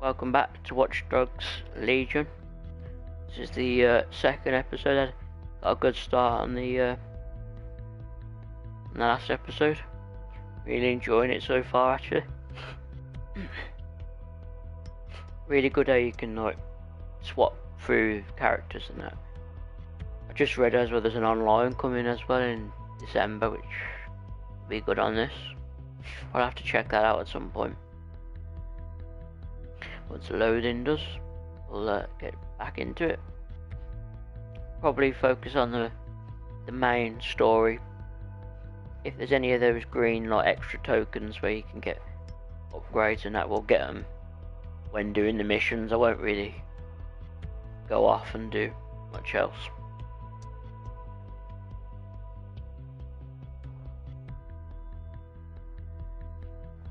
Welcome back to Watch Dogs Legion. This is the second episode. I got a good start on the last episode. Really enjoying it so far, actually. Really good how you can like swap through characters and that. I just read as well there's an online coming as well in December, which will be good on this. I'll have to check that out at some point. Once the loading does, we'll get back into it. Probably focus on the main story. If there's any of those green like extra tokens where you can get upgrades and that, we'll get them when doing the missions. I won't really go off and do much else.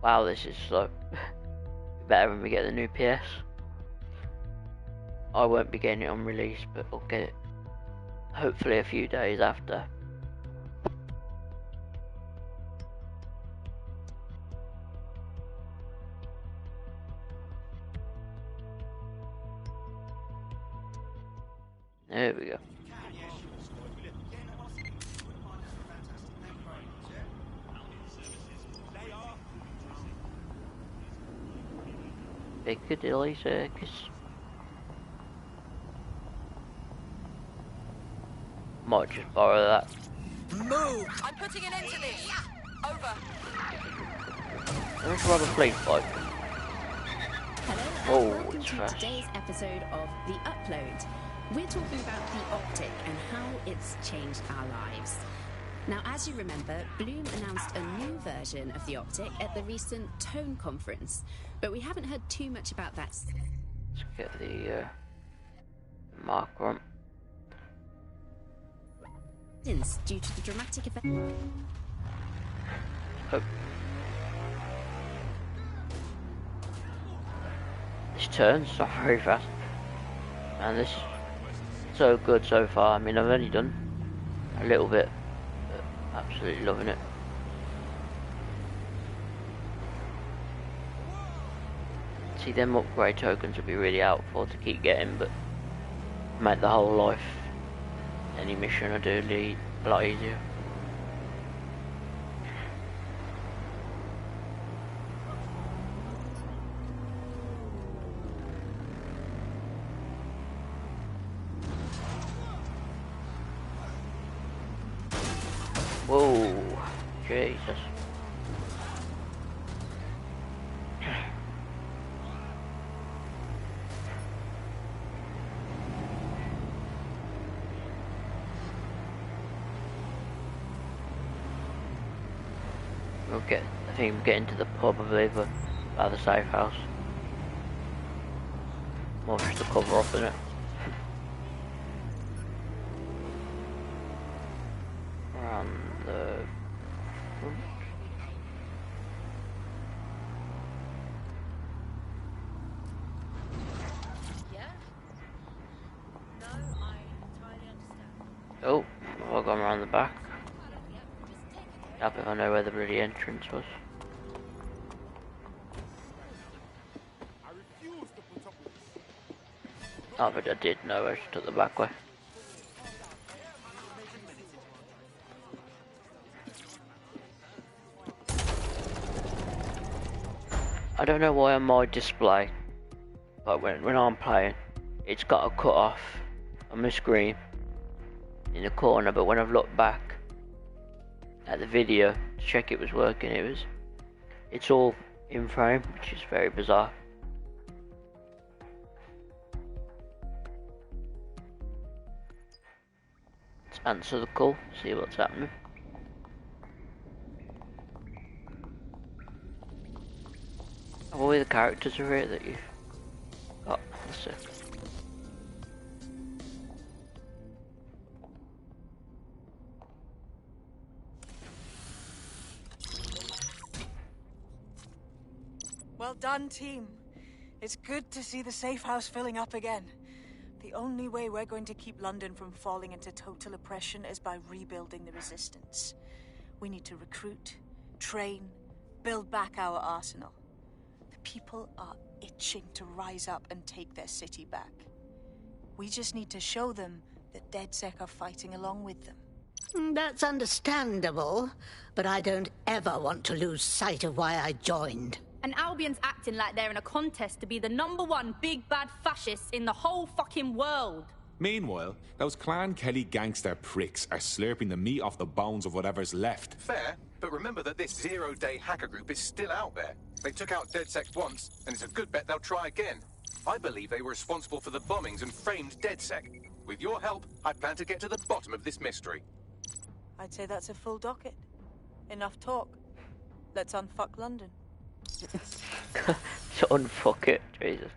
Wow, this is so better when we get the new PS. I won't be getting it on release, but I'll get it hopefully a few days after. There we go. Piccadilly Circus. Might just borrow that. Move! I'm putting an end to this. Over. Let's run a fleet bike. Hello and welcome to today's episode of The Upload. We're talking about the Optic and how it's changed our lives. Now, as you remember, Bloom announced a new version of the Optic at the recent Tone conference, but we haven't heard too much about that. Let's get the marker on. Since, due to the dramatic event. Oh. This turns so very fast. And this is so good so far. I mean, I've only done a little bit. Absolutely loving it. See, them upgrade tokens would be really helpful to keep getting, but make the whole life, any mission I do, lead a lot easier. Whoa, Jesus. I think we're getting to the pub, I believe, by the safe house. More just to cover up, isn't it? Around the front. Yeah? No, I entirely understand. Oh, I've gone around the back. I think I know where the bloody entrance was. Oh, but I did know I just took the back way. I don't know why on my display, like when I'm playing, it's got a cut off on the screen in the corner, but when I've looked back at the video to check it was working, it's all in frame, which is very bizarre. Let's answer the call, see what's happening. All the characters are here that you've got. Let's see. Well done, team. It's good to see the safe house filling up again. The only way we're going to keep London from falling into total oppression is by rebuilding the resistance. We need to recruit, train, build back our arsenal. The people are itching to rise up and take their city back. We just need to show them that DedSec are fighting along with them. That's understandable, but I don't ever want to lose sight of why I joined. And Albion's acting like they're in a contest to be the #1 big bad fascists in the whole fucking world. Meanwhile, those Clan Kelly gangster pricks are slurping the meat off the bones of whatever's left. Fair, but remember that this zero-day hacker group is still out there. They took out DedSec once, and it's a good bet they'll try again. I believe they were responsible for the bombings and framed DedSec. With your help, I plan to get to the bottom of this mystery. I'd say that's a full docket. Enough talk. Let's unfuck London. To unfuck it, Jesus.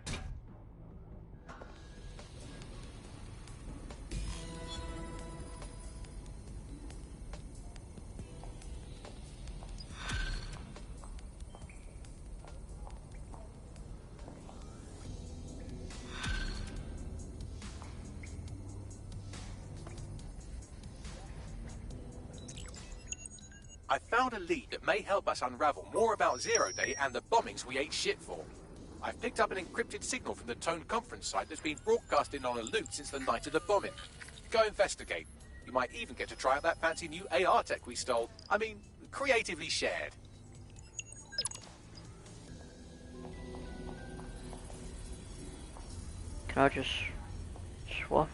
I found a lead that may help us unravel more about Zero Day and the bombings we ate shit for. I've picked up an encrypted signal from the Tone conference site that's been broadcasting on a loop since the night of the bombing. Go investigate. You might even get to try out that fancy new AR tech we stole. I mean, creatively shared. Can I just swap?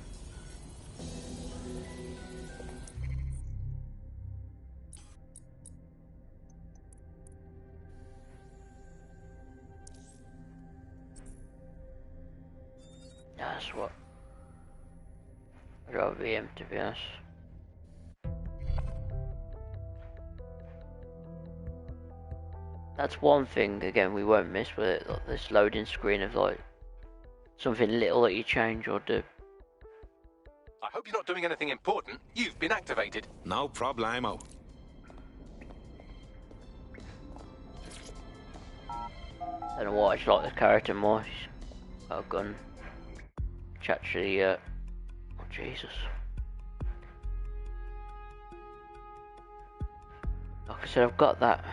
That's what I'd rather be him, to be honest. That's one thing again we won't miss with it, like this loading screen of like something little that you change or do. I hope you're not doing anything important. You've been activated. No problemo. I don't know why I just like this character more. He's got a gun. Which actually, oh Jesus. Like I said, I've got that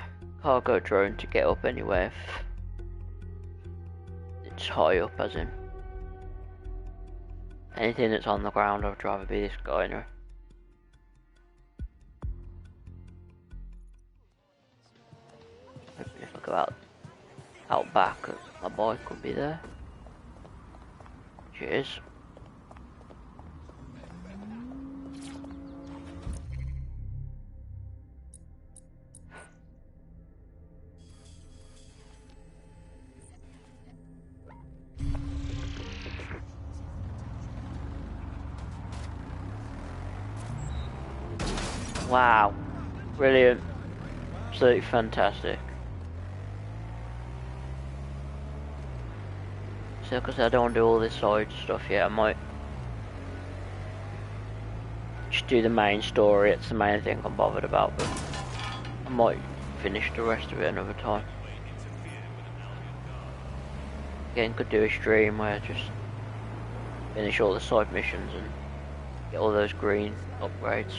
cargo drone to get up anyway if it's high up, as in. Anything that's on the ground, I'd rather be this guy anyway. Maybe if I go out back, my bike could be there. Cheers. Wow, brilliant, absolutely fantastic. So, because I don't want to do all this side stuff yet, I might just do the main story. It's the main thing I'm bothered about, but I might finish the rest of it another time. Again, could do a stream where I just finish all the side missions and get all those green upgrades.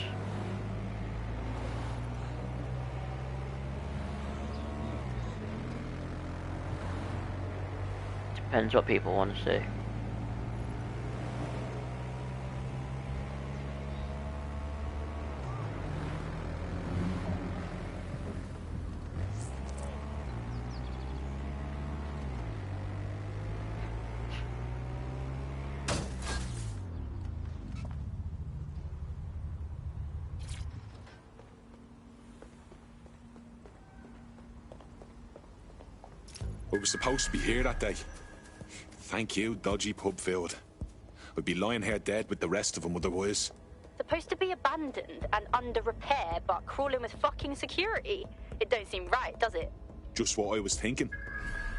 Depends what people want to see. We were supposed to be here that day. Thank you, dodgy pub field. We'd be lying here dead with the rest of them otherwise. Supposed to be abandoned and under repair, but crawling with fucking security. It don't seem right, does it? Just what I was thinking.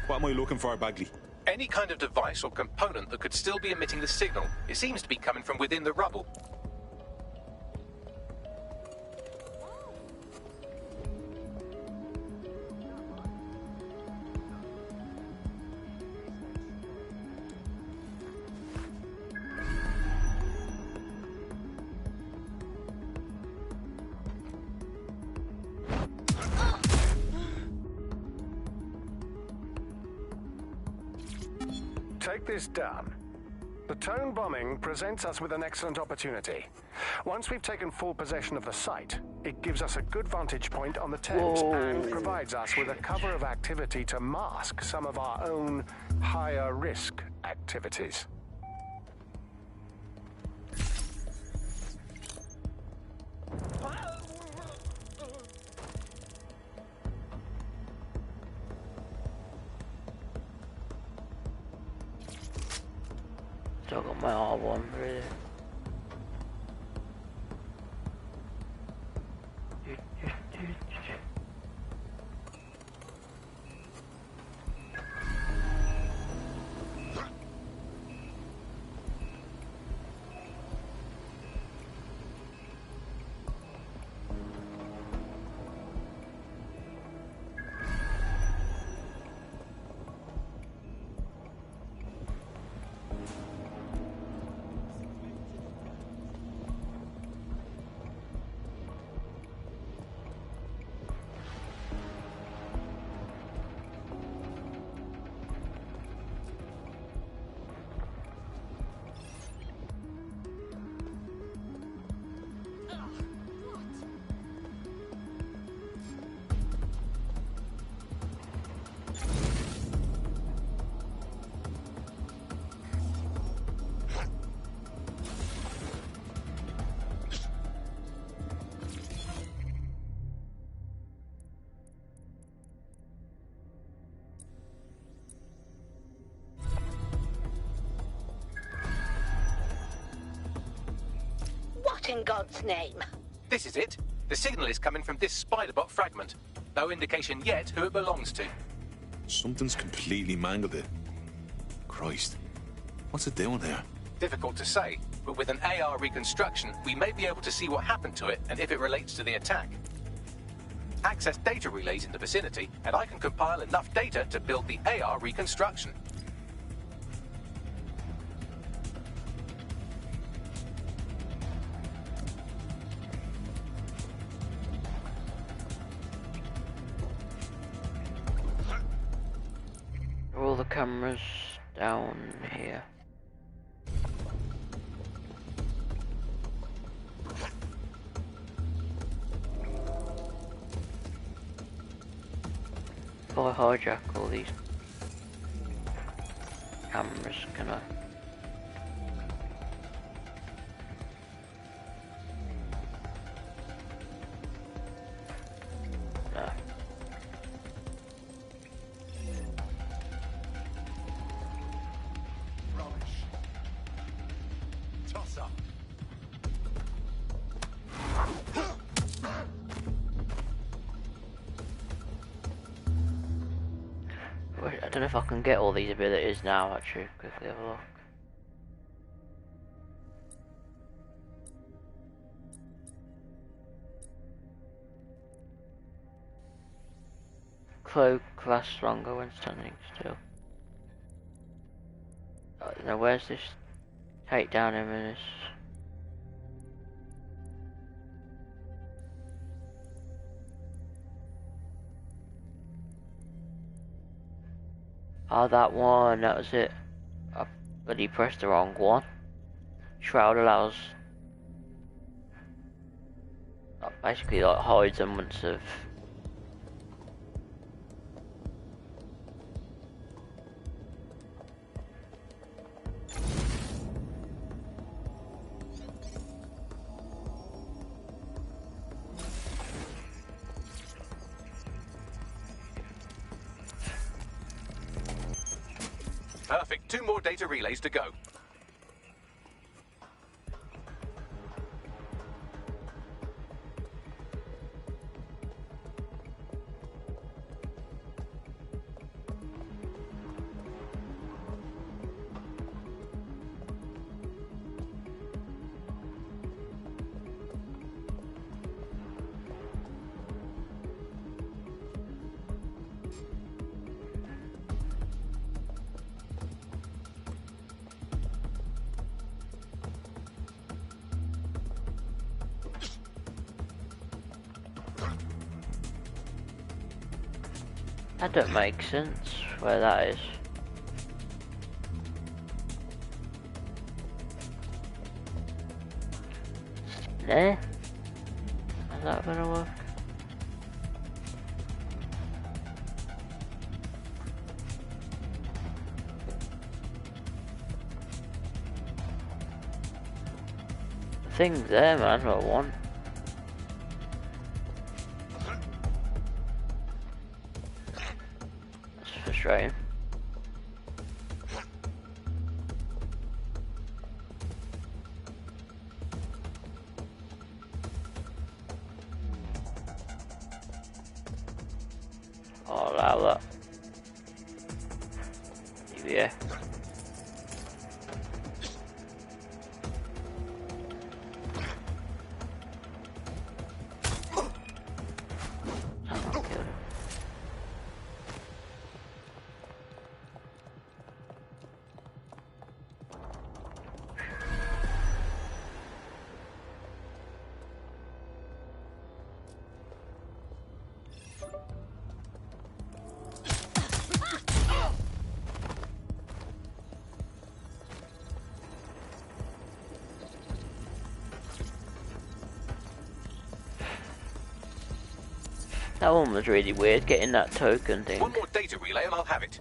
What am I looking for, Bagley? Any kind of device or component that could still be emitting the signal. It seems to be coming from within the rubble. Take this down. The Tone bombing presents us with an excellent opportunity. Once we've taken full possession of the site, it gives us a good vantage point on the Thames and provides us with a cover of activity to mask some of our own higher risk activities. Still got my R1 really. In God's name? This is it. The signal is coming from this Spiderbot fragment. No indication yet who it belongs to. Something's completely mangled it. Christ. What's it doing here? Difficult to say, but with an AR reconstruction, we may be able to see what happened to it and if it relates to the attack. Access data relays in the vicinity, and I can compile enough data to build the AR reconstruction. All the cameras down here. If I hijack all these cameras, can I? No. I don't know if I can get all these abilities now, actually. Quickly have a look. Cloak lasts longer when standing still. Now where's this takedown imminence? Oh, that one, that was it. I bloody pressed the wrong one. Shroud allows... basically like hides them once of... Perfect. 2 more data relays to go. That don't make sense, where that is. there? How's that gonna work? The thing's there, man, what I want. That's frustrating. I'll allow that. Yeah. That one was really weird, getting that token thing. One more data relay and I'll have it.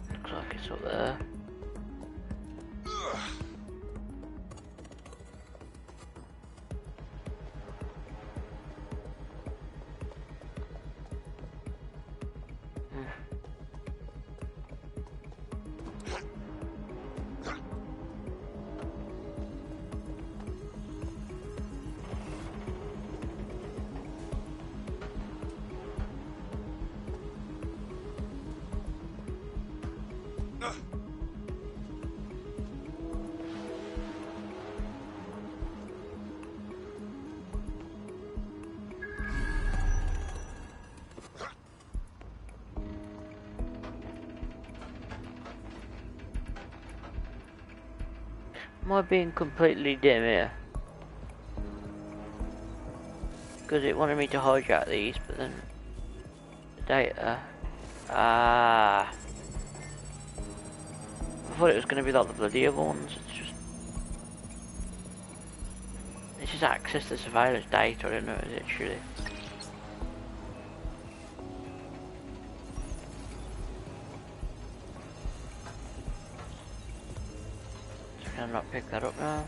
Looks like it's up there. Am I being completely dim here? Because it wanted me to hijack these, but then the data. I thought it was going to be like the bloody other ones. It's just this is access to surveillance data. I don't know, is it actually? Can I not pick that up now?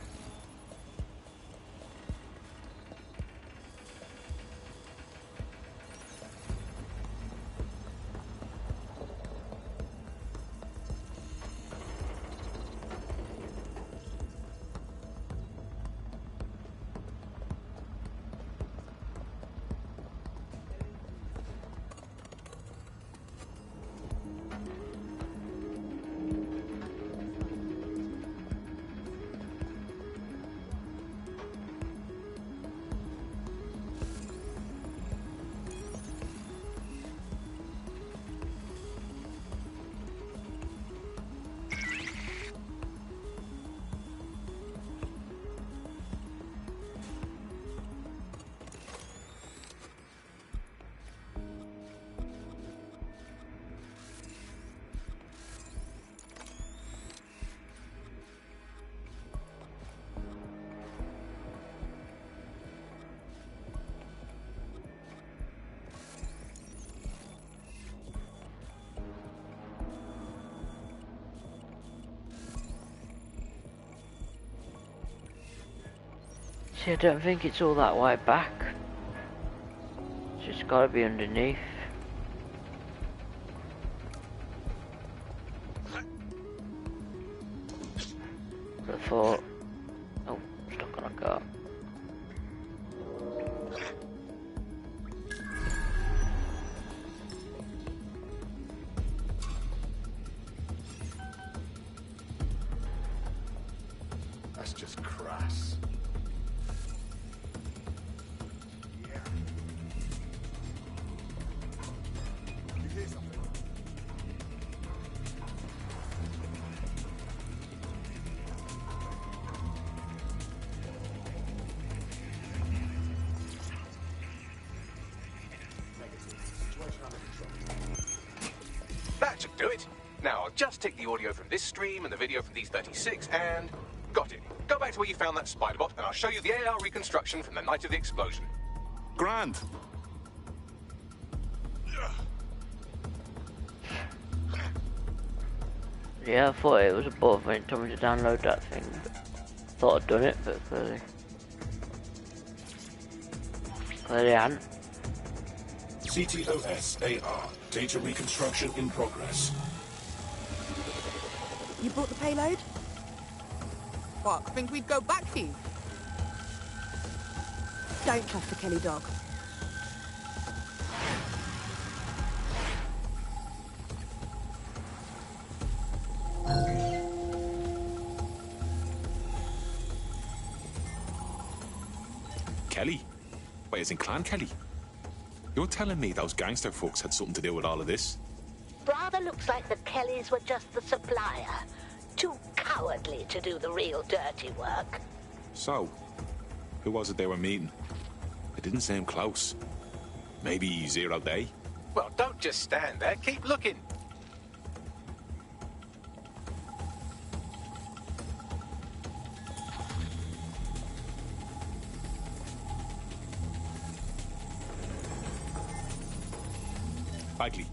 See, I don't think it's all that way back. It's just gotta be underneath. But I thought... Oh, stuck on a car. That's just crass. do it. Now, I'll just take the audio from this stream and the video from these 36 and... Got it. Go back to where you found that spider bot and I'll show you the AR reconstruction from the night of the explosion. Grand. Yeah, I thought it was above when it told me to download that thing. But thought I'd done it, but clearly I hadn't. CTOS-AR. Data reconstruction in progress. You brought the payload? What, think we'd go back to you? Don't cuff the Kelly dog. Kelly? Wait, as in Clan Kelly? You're telling me those gangster folks had something to do with all of this? Rather looks like the Kellys were just the supplier. Too cowardly to do the real dirty work. So, who was it they were meeting? It didn't seem close. Maybe 0 Day? Well, don't just stand there. Keep looking. Bagley,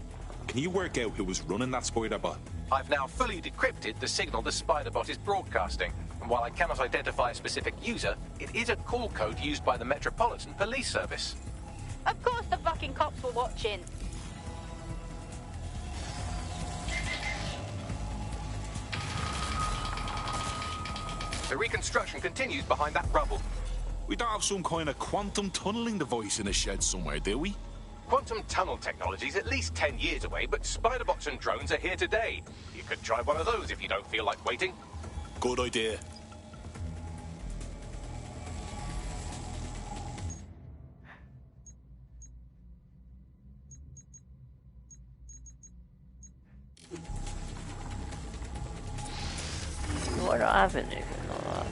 can you work out who was running that spider bot? I've now fully decrypted the signal the spider bot is broadcasting, and while I cannot identify a specific user, it is a call code used by the Metropolitan Police Service. Of course the fucking cops were watching. The reconstruction continues behind that rubble. We don't have some kind of quantum tunneling device in a shed somewhere, do we? Quantum tunnel technology is at least 10 years away, but spider bots and drones are here today. You could try one of those if you don't feel like waiting. Good idea. What I have anything like that?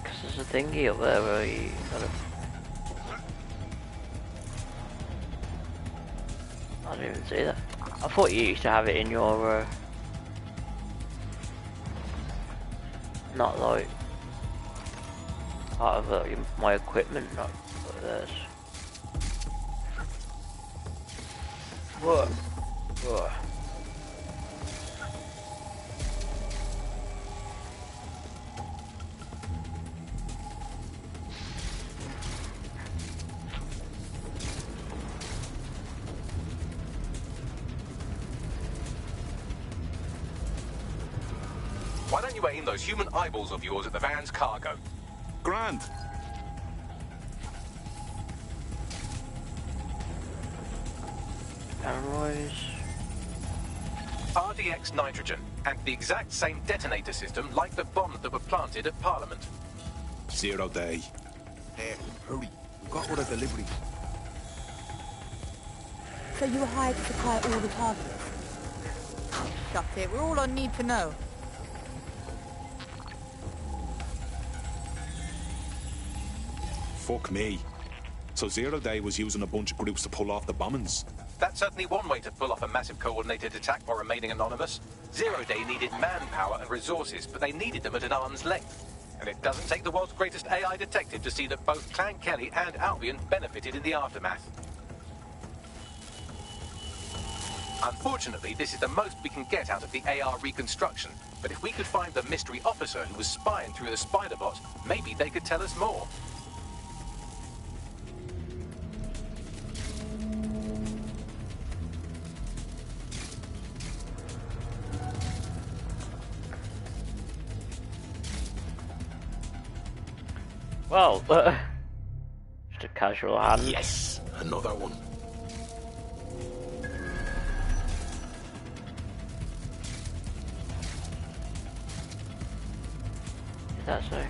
Because there's a thingy up there where you gotta... I didn't even see that. I thought you used to have it in your... not like... part of my equipment, not like this. What? What? Why don't you aim those human eyeballs of yours at the van's cargo? Grand. Alloys. RDX nitrogen, and the exact same detonator system like the bombs that were planted at Parliament. 0 Day. Hurry. We've got order delivery. So you were hired to supply all the targets? Stuff it. We're all on need to know. Fuck me. So 0 Day was using a bunch of groups to pull off the bombings. That's certainly one way to pull off a massive coordinated attack while remaining anonymous. 0 Day needed manpower and resources, but they needed them at an arm's length. And it doesn't take the world's greatest AI detective to see that both Clan Kelly and Albion benefited in the aftermath. Unfortunately, this is the most we can get out of the AR reconstruction, but if we could find the mystery officer who was spying through the spider bot, maybe they could tell us more. Well, just a casual hand. Yes, another one. Is that so?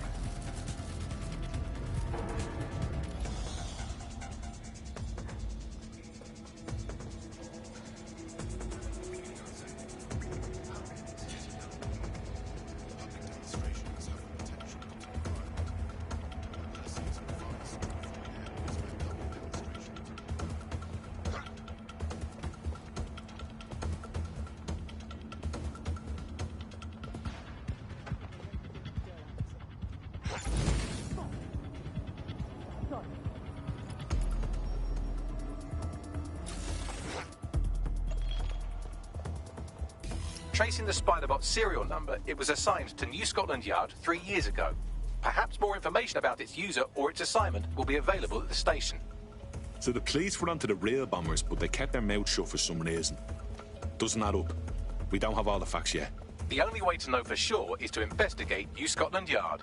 Tracing the Spider-Bot's serial number, it was assigned to New Scotland Yard 3 years ago. Perhaps more information about its user or its assignment will be available at the station. So the police were onto the real bombers, but they kept their mouth shut for some reason. Doesn't add up. We don't have all the facts yet. The only way to know for sure is to investigate New Scotland Yard.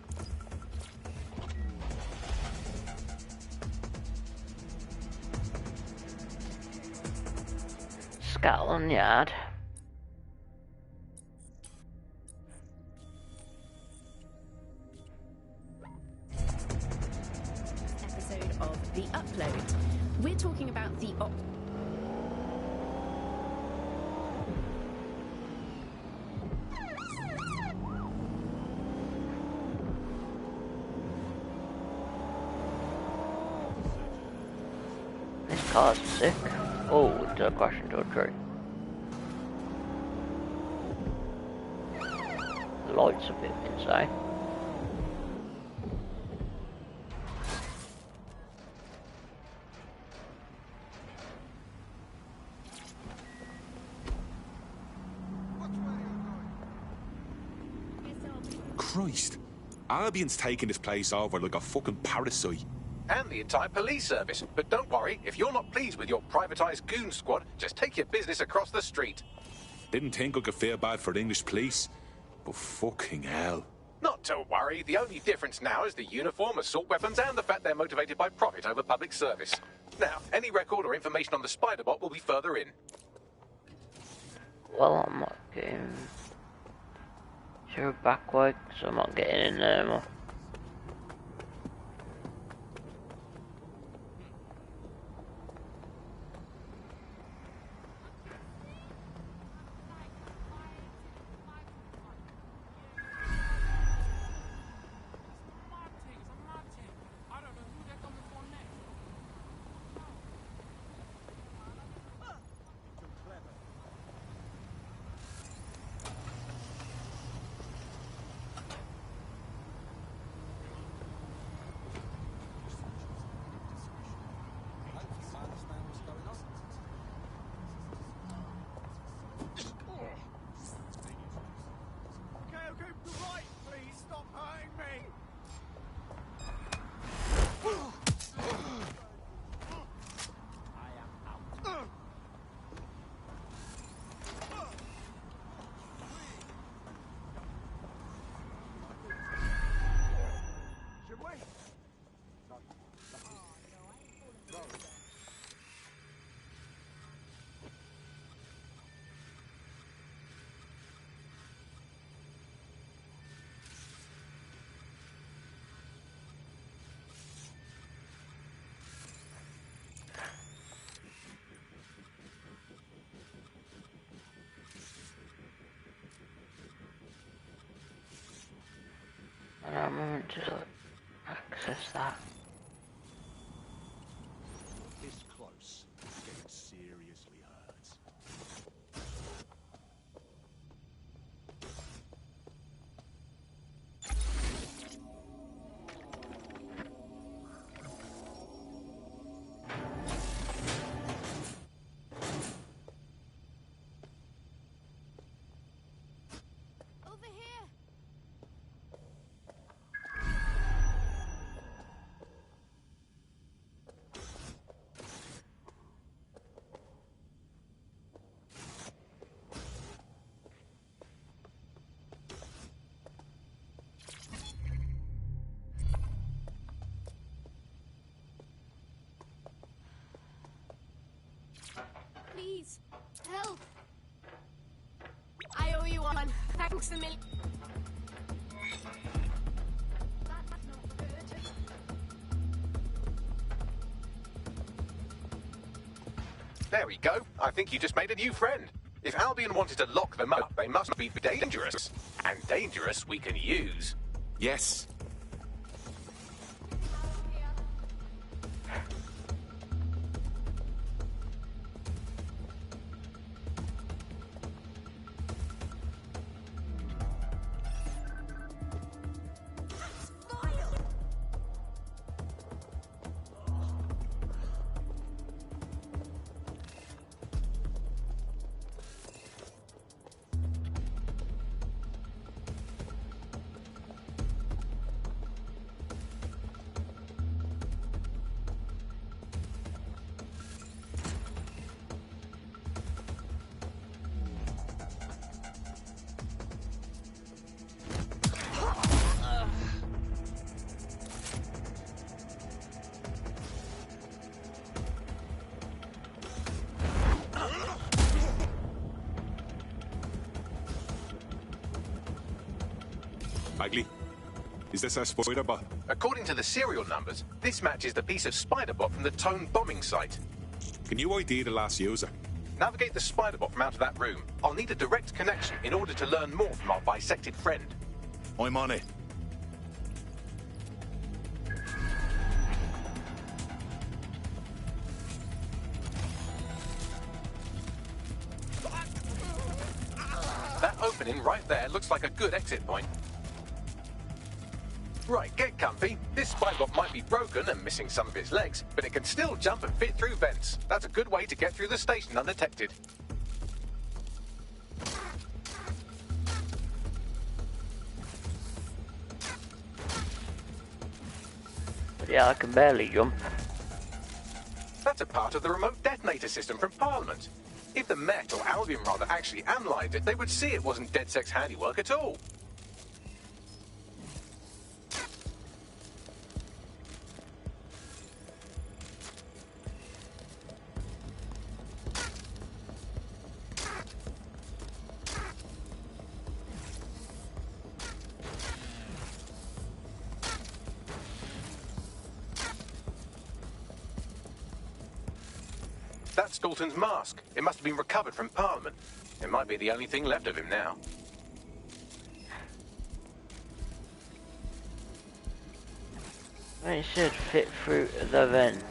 Scotland Yard. Episode of The Upload. We're talking about the This car's sick. Oh, it did crash into a tree. The light's a bit inside. Christ. Albion's taking this place over like a fucking parasite. And the entire police service. But don't worry, if you're not pleased with your privatised goon squad, just take your business across the street. Didn't think I could feel bad for the English police, but fucking hell. Not to worry, the only difference now is the uniform, assault weapons, and the fact they're motivated by profit over public service. Now, any record or information on the Spider-Bot will be further in. Well, I'm not getting... Sure, backward, so I'm not getting in there more. And I'm going to access that. This close, getting seriously hurts. Please, help! I owe you one. Thanks a million. There we go. I think you just made a new friend. If Albion wanted to lock them up, they must be dangerous. And dangerous we can use. Yes. Bagley, is this our spider bot? According to the serial numbers, this matches the piece of spider bot from the Tone bombing site. Can you ID the last user? Navigate the spider bot from out of that room. I'll need a direct connection in order to learn more from our bisected friend. I'm on it. That opening right there looks like a good exit point. Right, get comfy. This spider bot might be broken and missing some of its legs, but it can still jump and fit through vents. That's a good way to get through the station undetected. Yeah, I can barely jump. That's a part of the remote detonator system from Parliament. If the Met, or Albion rather, actually analysed it, they would see it wasn't DedSec's handiwork at all. That's Dalton's mask. It must have been recovered from Parliament. It might be the only thing left of him now. It should fit through the vent.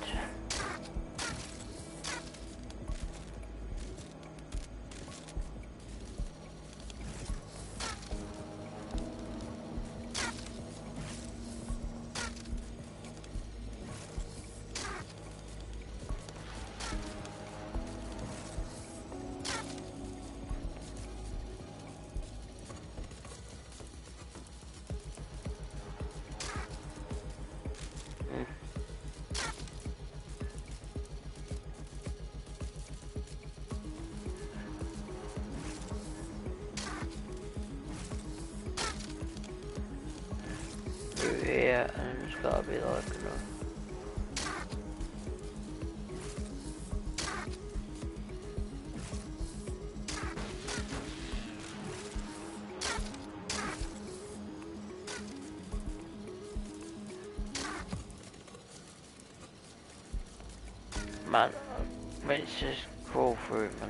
Yeah, and it's gotta be like, you know. Man, let's just crawl through it, man.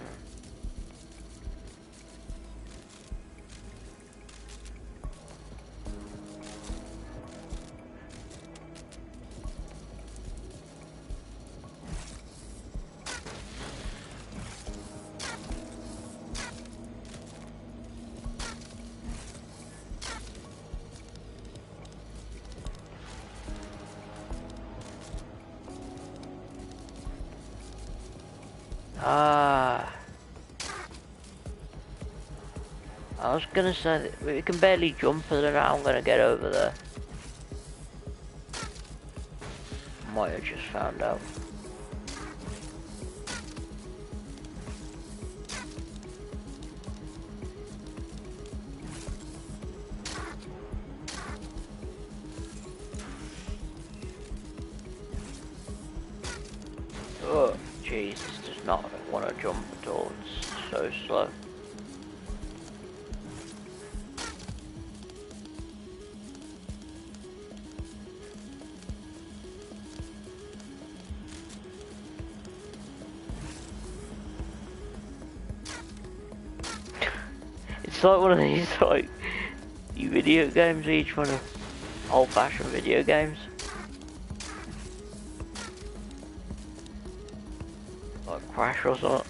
I was gonna say that we can barely jump, and then I'm gonna get over there. Might have just found out. Oh, jeez, this does not want to jump at all. It's so slow. It's like one of these like video games, each one of old-fashioned video games. Like Crash or something.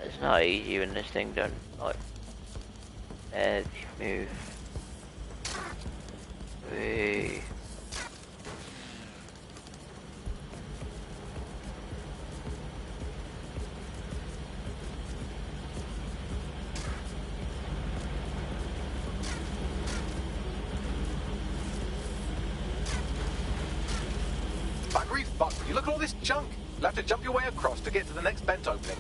It's not easy when this thing done like edge move. Wee. Buggery fuck, will you look at all this junk? You'll have to jump your way across to get to the next vent opening.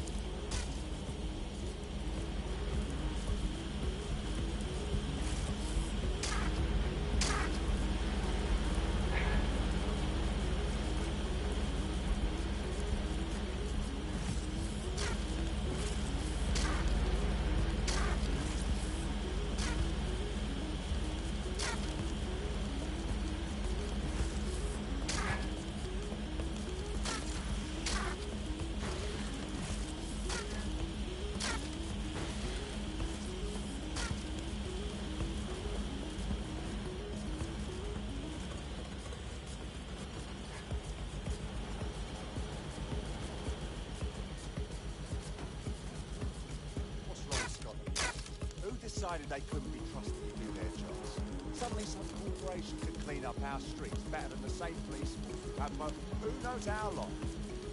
decided they couldn't be trusted to do their jobs. Suddenly some corporation could clean up our streets better than the safe police have who knows how long.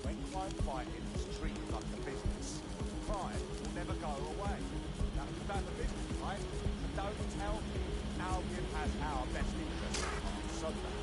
When crime fighting is treated like a business, crime will never go away. That's about the business, right? And don't tell me Albion has our best interests at heart. So bad.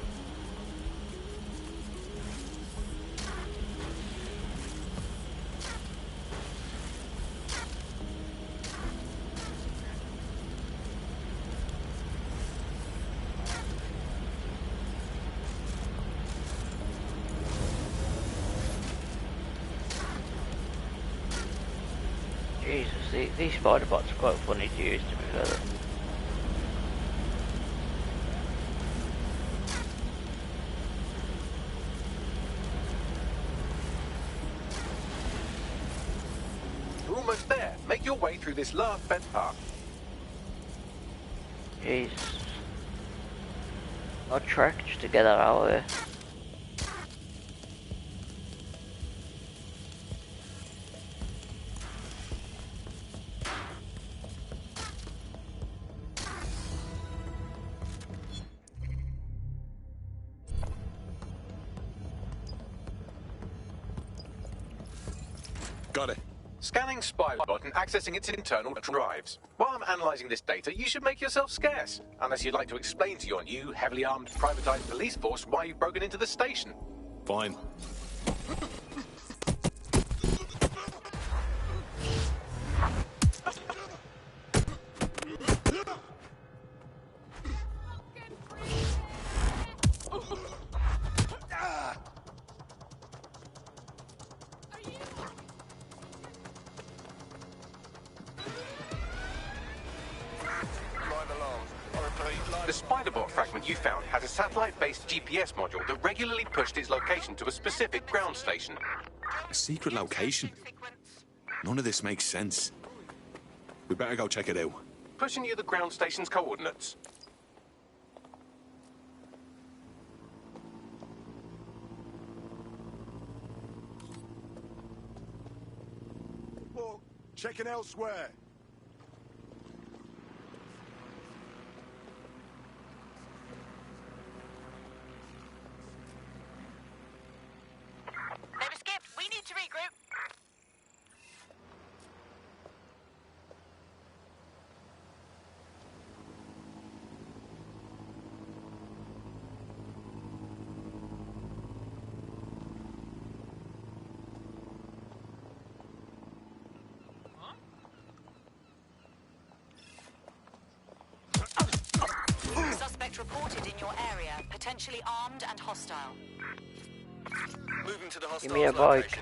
Jesus, these spider bots are quite funny to use, to be fair. We're almost there. Make your way through this last fence path. Jesus. I'll track just to get that out of here. Got it. Scanning Spybot and accessing its internal drives. While I'm analysing this data, you should make yourself scarce. Unless you'd like to explain to your new, heavily armed, privatised police force why you've broken into the station. Fine. The Spiderbot fragment you found has a satellite-based GPS module that regularly pushed its location to a specific ground station. A secret location? None of this makes sense. We better go check it out. Pushing you the ground station's coordinates. Well, checking elsewhere. They've escaped. We need to regroup. Suspect reported in your area, potentially armed and hostile. Moving to the Give me a bike.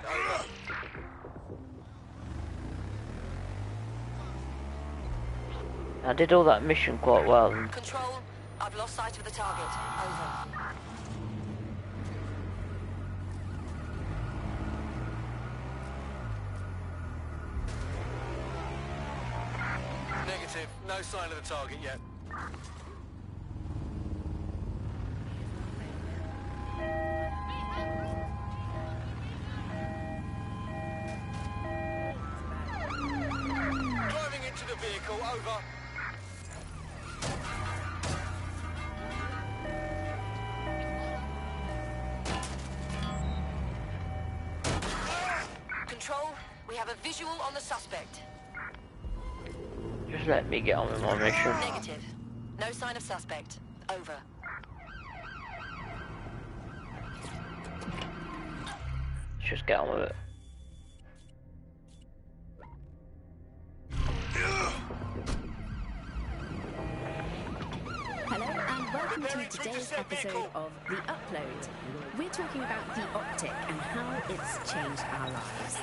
I did all that mission quite well. Control, I've lost sight of the target. Over. Negative. No sign of the target yet. Driving into the vehicle. Over. Control, we have a visual on the suspect. Just let me get on with my mission. Negative. No sign of suspect. Over. Let's just get on with it. Hello and welcome to today's episode of The Upload. We're talking about the Optic and how it's changed our lives.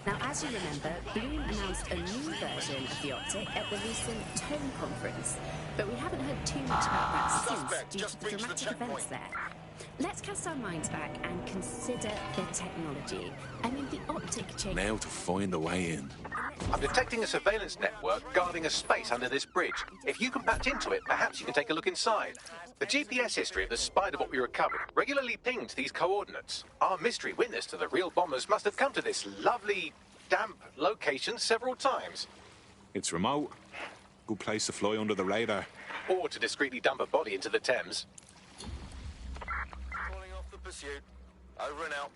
Now, as you remember, Bloom announced a new version of the Optic at the recent Tone Conference, but we haven't heard too much about that since due to the dramatic events there. Let's cast our minds back and consider the technology. I mean, the Optic changed... Now to find the way in. I'm detecting a surveillance network guarding a space under this bridge. If you can patch into it, perhaps you can take a look inside. The GPS history of the Spiderbot we recovered regularly pinged these coordinates. Our mystery witness to the real bombers must have come to this lovely, damp location several times. It's remote. Good place to fly under the radar. Or to discreetly dump a body into the Thames. Calling off the pursuit. Over and out.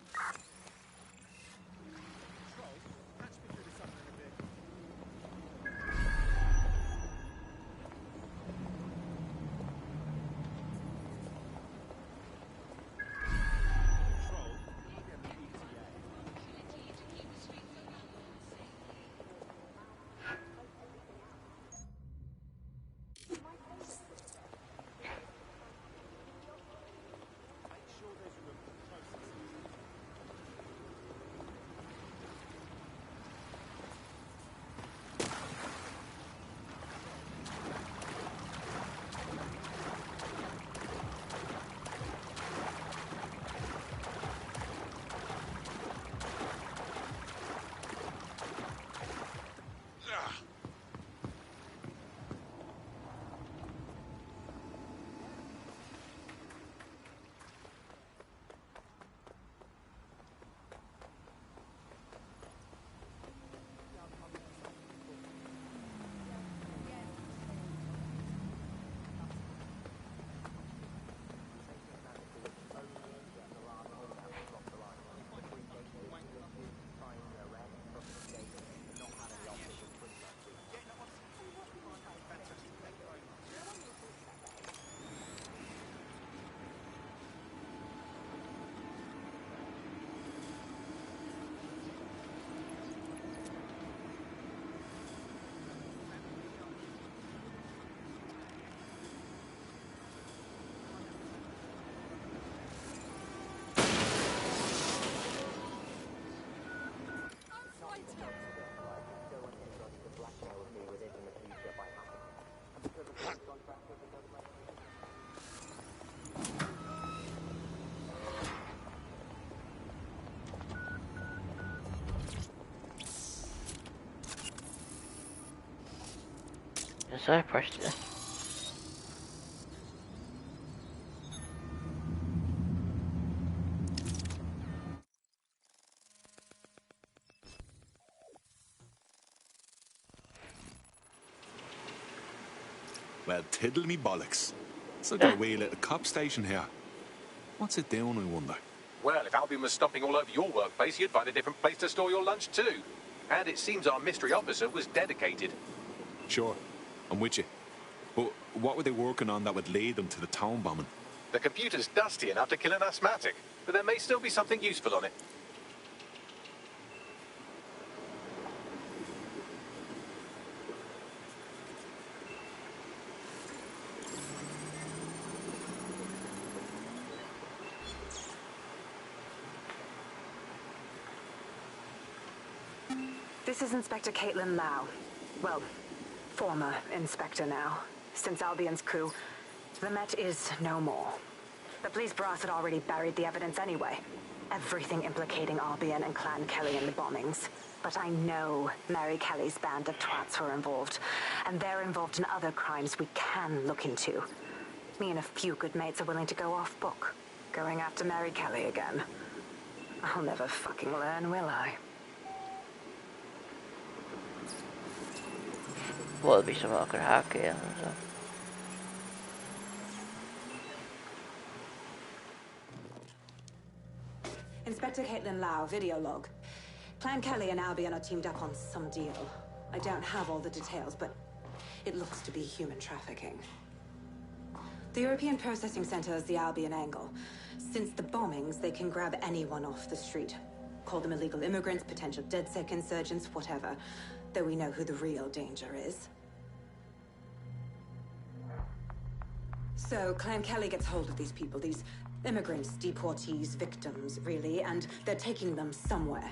Yes, I pressed it. Well, tiddle me bollocks. It's like a wee little cop station here. What's it doing, I wonder? Well, if Albion was stomping all over your workplace, you'd find a different place to store your lunch too. And it seems our mystery officer was dedicated. Sure, I'm with you. But what were they working on that would lead them to the town bombing? The computer's dusty enough to kill an asthmatic, but there may still be something useful on it. This is Inspector Caitlin Lau. Well, former inspector now. Since Albion's coup, the Met is no more. The police brass had already buried the evidence anyway. Everything implicating Albion and Clan Kelly in the bombings. But I know Mary Kelly's band of twats were involved, and they're involved in other crimes we can look into. Me and a few good mates are willing to go off book, going after Mary Kelly again. I'll never fucking learn, will I? Well, it'd be something I could hack here. So. Inspector Caitlin Lau, video log. Clan Kelly and Albion are teamed up on some deal. I don't have all the details, but it looks to be human trafficking. The European Processing Center is the Albion angle. Since the bombings, they can grab anyone off the street. Call them illegal immigrants, potential DedSec insurgents, whatever. Though we know who the real danger is. So, Clan Kelly gets hold of these people, these immigrants, deportees, victims, really, and they're taking them somewhere.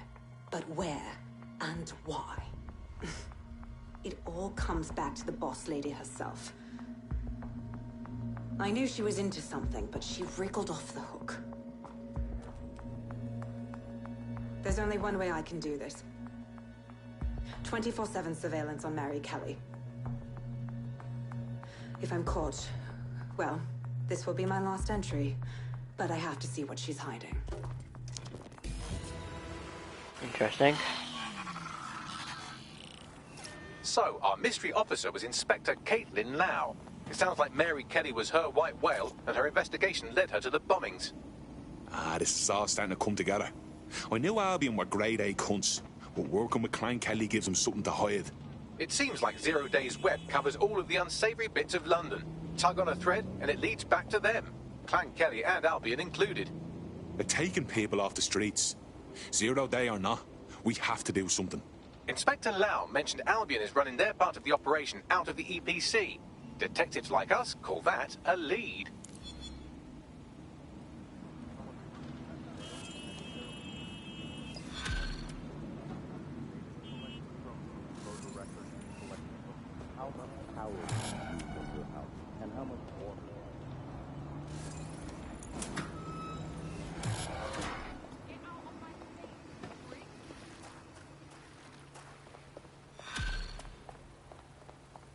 But where and why? It all comes back to the boss lady herself. I knew she was into something, but she wriggled off the hook. There's only one way I can do this. 24/7 surveillance on Mary Kelly. If I'm caught, well, this will be my last entry. But I have to see what she's hiding. Interesting. So, our mystery officer was Inspector Caitlin Lau. It sounds like Mary Kelly was her white whale, and her investigation led her to the bombings. Ah, this is all starting to come together. I knew Albion were grade A cunts, but working with Clan Kelly gives them something to hide. It seems like 0 Day's web covers all of the unsavoury bits of London. Tug on a thread, and it leads back to them. Clan Kelly and Albion included. They're taking people off the streets. 0 Day or not, we have to do something. Inspector Lau mentioned Albion is running their part of the operation out of the EPC. Detectives like us call that a lead.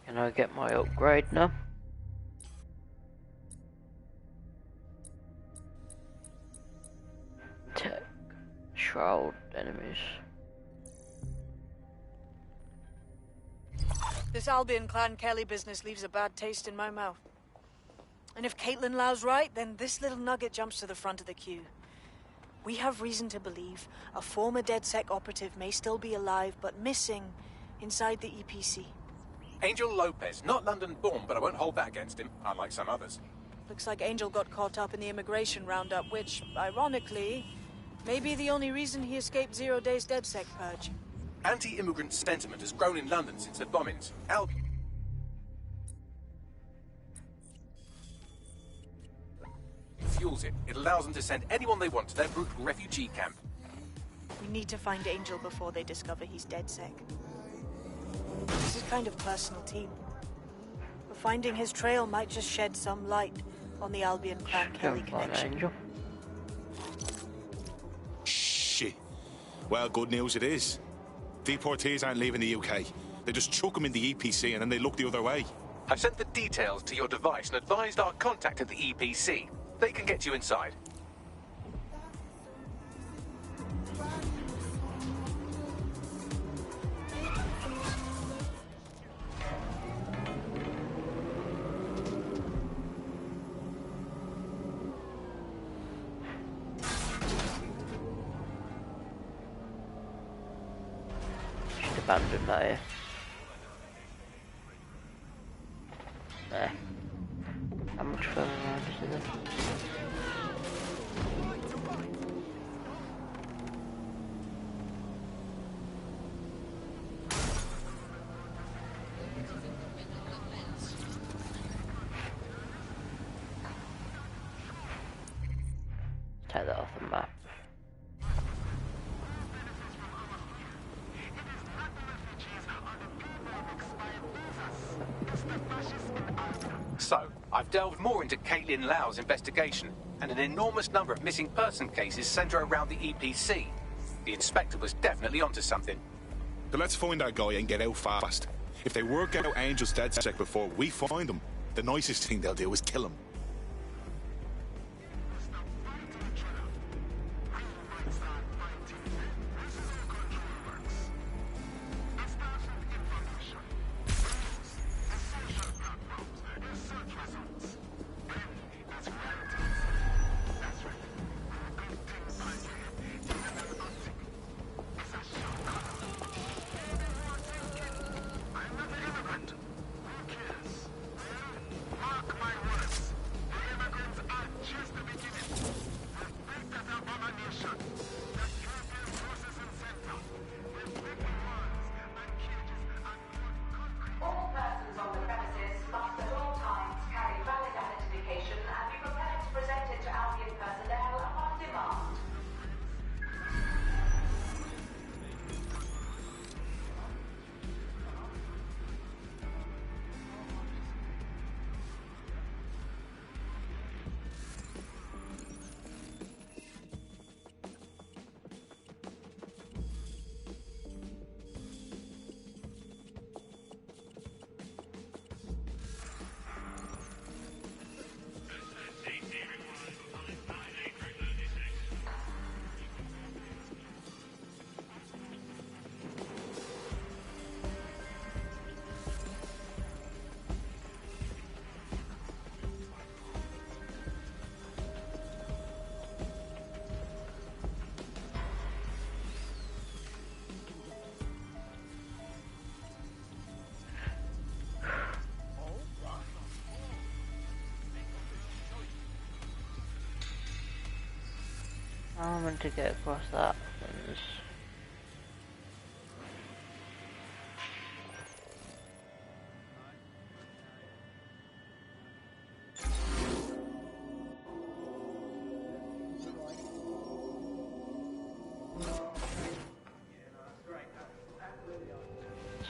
Can I get my upgrade now? Tech. Shroud enemies. This Albion Clan Kelly business leaves a bad taste in my mouth. And if Caitlin Lau's right, then this little nugget jumps to the front of the queue. We have reason to believe a former DedSec operative may still be alive, but missing inside the EPC. Angel Lopez, not London-born, but I won't hold that against him, unlike some others. Looks like Angel got caught up in the immigration roundup, which, ironically, may be the only reason he escaped 0 Day's DedSec purge. Anti-immigrant sentiment has grown in London since the bombings. Fuels it. It allows them to send anyone they want to their brutal refugee camp. We need to find Angel before they discover he's DedSec. This is kind of personal, team. But finding his trail might just shed some light on the Albion Clan Kelly connection. Angel. Shit. Well, good news it is. Deportees aren't leaving the UK. They just chuck them in the EPC and then they look the other way. I've sent the details to your device and advised our contact at the EPC. They can get you inside. Abandoned that here. There. How much further around is it? Take that off the map. So, I've delved more into Caitlin Lau's investigation, and an enormous number of missing person cases centre around the EPC. The inspector was definitely onto something. So let's find that guy and get out fast. If they work out Angel's DedSec before we find him, the nicest thing they'll do is kill him. I'm meant to get across that fence.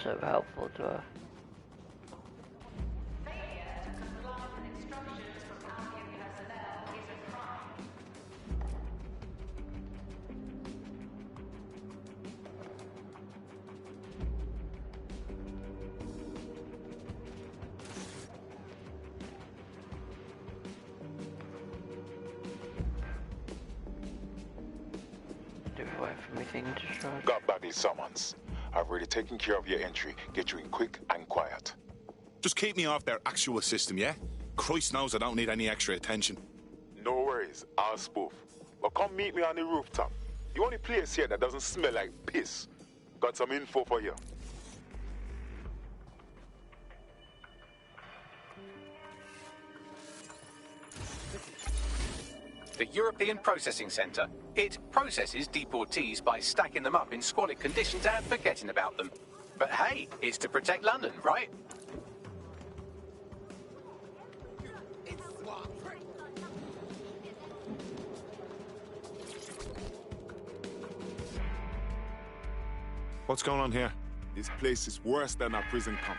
So helpful to her. Got Bagley summons. I've already taken care of your entry. Get you in quick and quiet. Just keep me off their actual system, yeah? Christ knows I don't need any extra attention. No worries, I'll spoof. But come meet me on the rooftop. The only place here that doesn't smell like piss. Got some info for you. The European Processing Centre. It processes deportees by stacking them up in squalid conditions and forgetting about them. But hey, it's to protect London, right? What's going on here? This place is worse than a prison camp.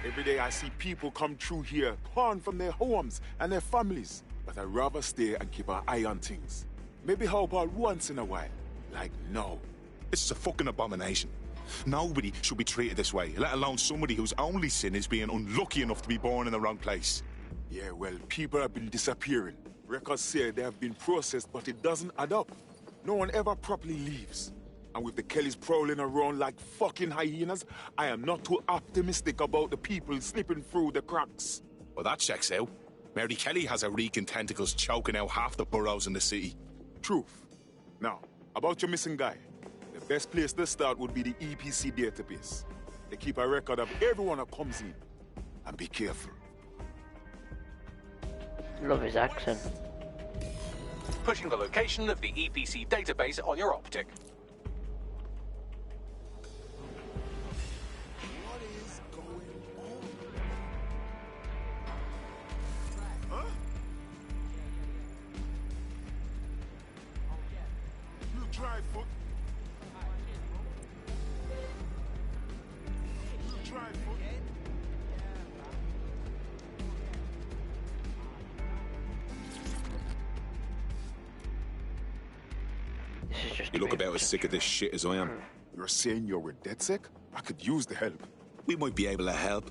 Every day I see people come through here, torn from their homes and their families. But I'd rather stay and keep an eye on things. Maybe help out once in a while. Like now. This is a fucking abomination. Nobody should be treated this way, let alone somebody whose only sin is being unlucky enough to be born in the wrong place. Yeah, well, people have been disappearing. Records say they have been processed, but it doesn't add up. No one ever properly leaves. And with the Kellys prowling around like fucking hyenas, I am not too optimistic about the people slipping through the cracks. Well, that checks out. Mary Kelly has her reeking tentacles choking out half the boroughs in the city. Truth. Now, about your missing guy. The best place to start would be the EPC database. They keep a record of everyone that comes in. And be careful. Love his accent. Pushing the location of the EPC database on your optic. You look about as sick of this shit as I am. You're saying you're dead sick? I could use the help. We might be able to help.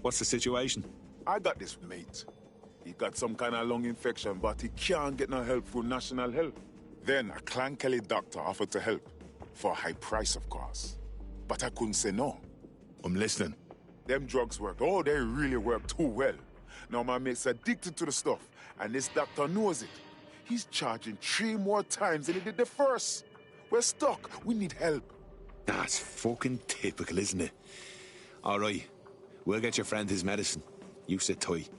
What's the situation? I got this mate. He got some kind of lung infection, but he can't get no help through National Health. Then a Clan Kelly doctor offered to help. For a high price, of course. But I couldn't say no. I'm listening. Them drugs work. Oh, they really work too well. Now my mate's addicted to the stuff, and this doctor knows it. He's charging 3 more times than he did the first. We're stuck. We need help. That's fucking typical, isn't it? All right. We'll get your friend his medicine. You sit tight.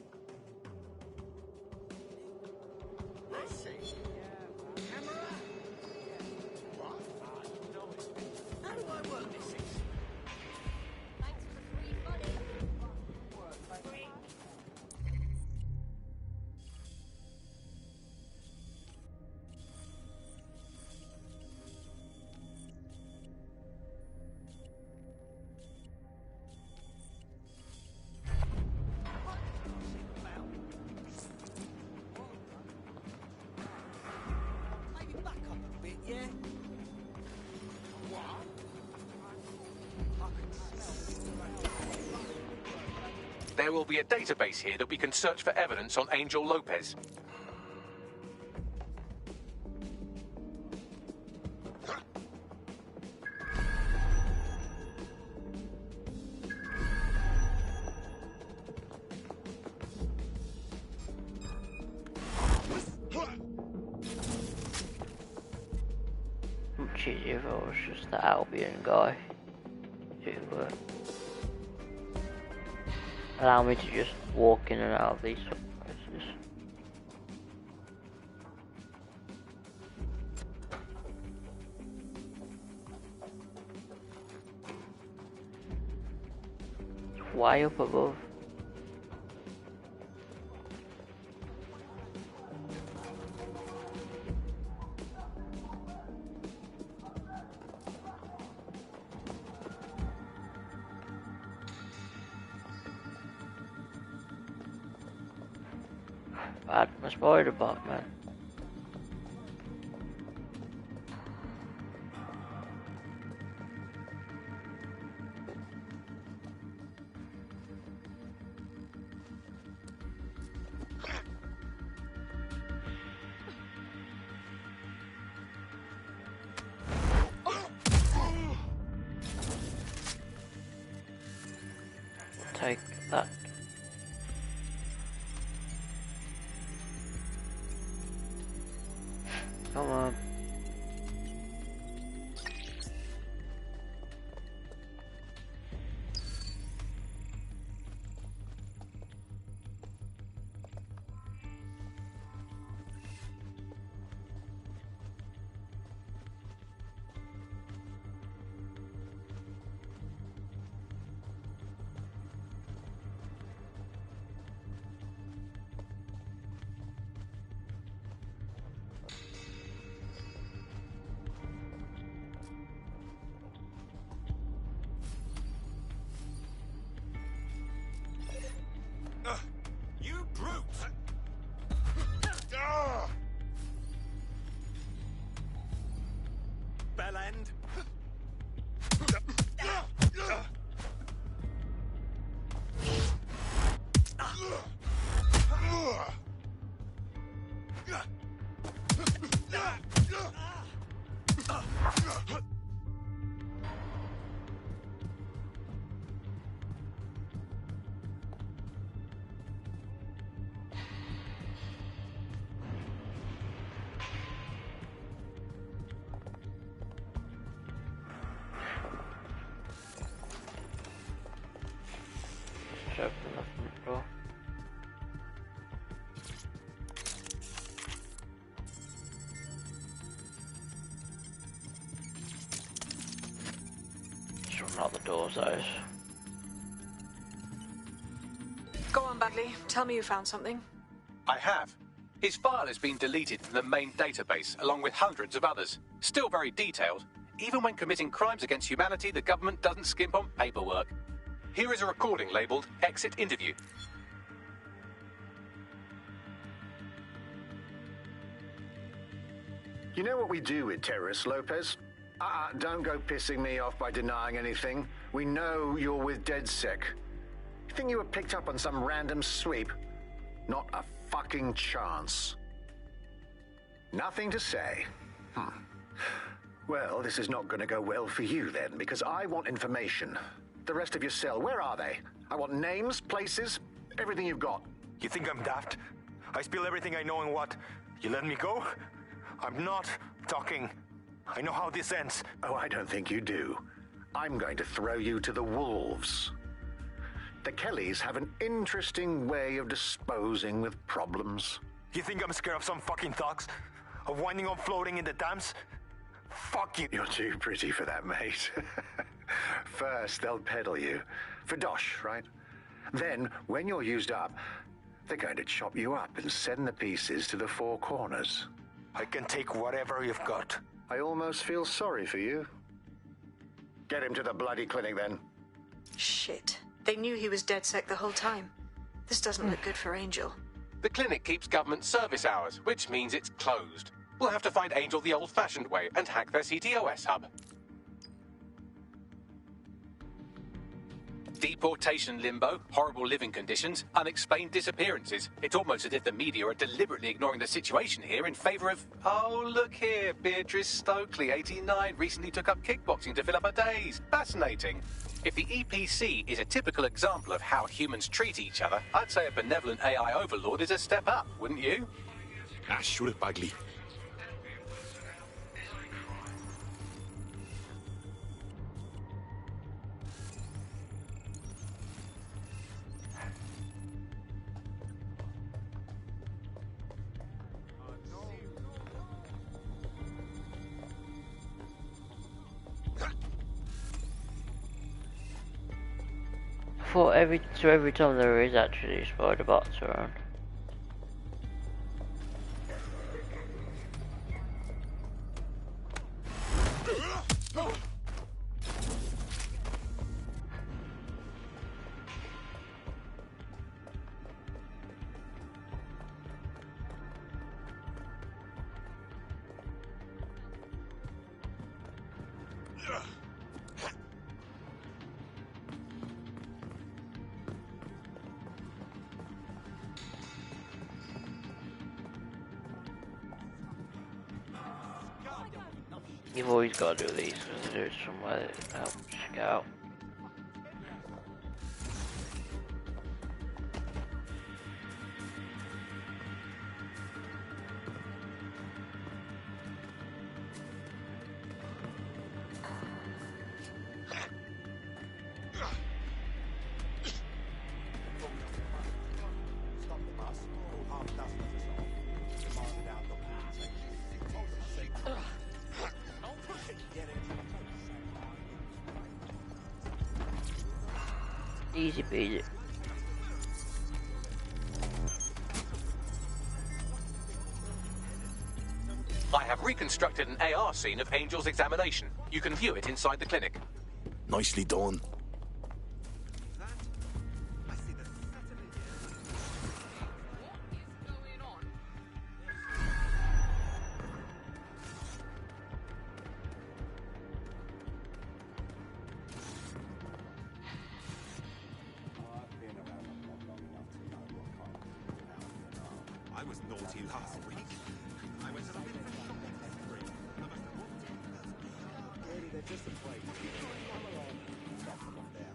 There will be a database here that we can search for evidence on Angel Lopez. Which is if I was just the Albion guy who allow me to just walk in and out of these places. way up above. Bad, my spider bot, man. Take that. Come on. You brute! Bell end. Open the front door. Sure, not the doors, those. Go on, Bagley. Tell me you found something. I have. His file has been deleted from the main database, along with hundreds of others. Still very detailed. Even when committing crimes against humanity, the government doesn't skimp on paperwork. Here is a recording labelled Exit Interview. You know what we do with terrorists, Lopez? Don't go pissing me off by denying anything. We know you're with DedSec. You think you were picked up on some random sweep? Not a fucking chance. Nothing to say. Well, this is not going to go well for you then, because I want information. The rest of your cell, where are they? I want names, places, everything you've got. You think I'm daft? I spill everything I know and what? You let me go? I'm not talking. I know how this ends. Oh, I don't think you do. I'm going to throw you to the wolves. The Kellys have an interesting way of disposing with problems. You think I'm scared of some fucking thugs? Of winding up floating in the dams? Fuck you. You're too pretty for that, mate. First, they'll peddle you. For dosh, right? Then, when you're used up, they're going to chop you up and send the pieces to the four corners. I can take whatever you've got. I almost feel sorry for you. Get him to the bloody clinic, then. Shit. They knew he was DedSec the whole time. This doesn't look good for Angel. The clinic keeps government service hours, which means it's closed. We'll have to find Angel the old-fashioned way and hack their CTOS hub. Deportation limbo, horrible living conditions, unexplained disappearances. It's almost as if the media are deliberately ignoring the situation here in favour of... Oh, look here, Beatrice Stokely, 89, recently took up kickboxing to fill up her days. Fascinating. If the EPC is a typical example of how humans treat each other, I'd say a benevolent AI overlord is a step up, wouldn't you? Shoot it, Bagley. thought every time there is actually spider bots around. You've always got to do these because there's somewhere that helps scout. Easy peasy. I have reconstructed an AR scene of Angel's examination. You can view it inside the clinic. Nicely done. I was naughty last week. I went to the bin for shopping. Really, they're just afraid. Stop them off there.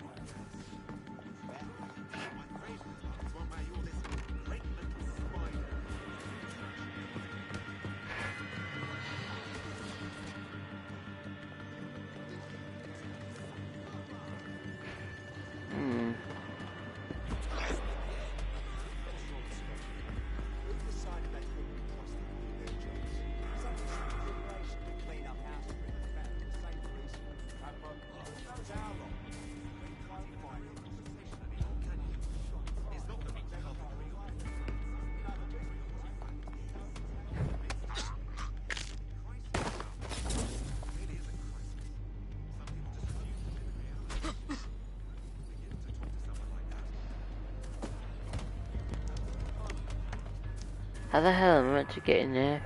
How the hell am I meant to get in there?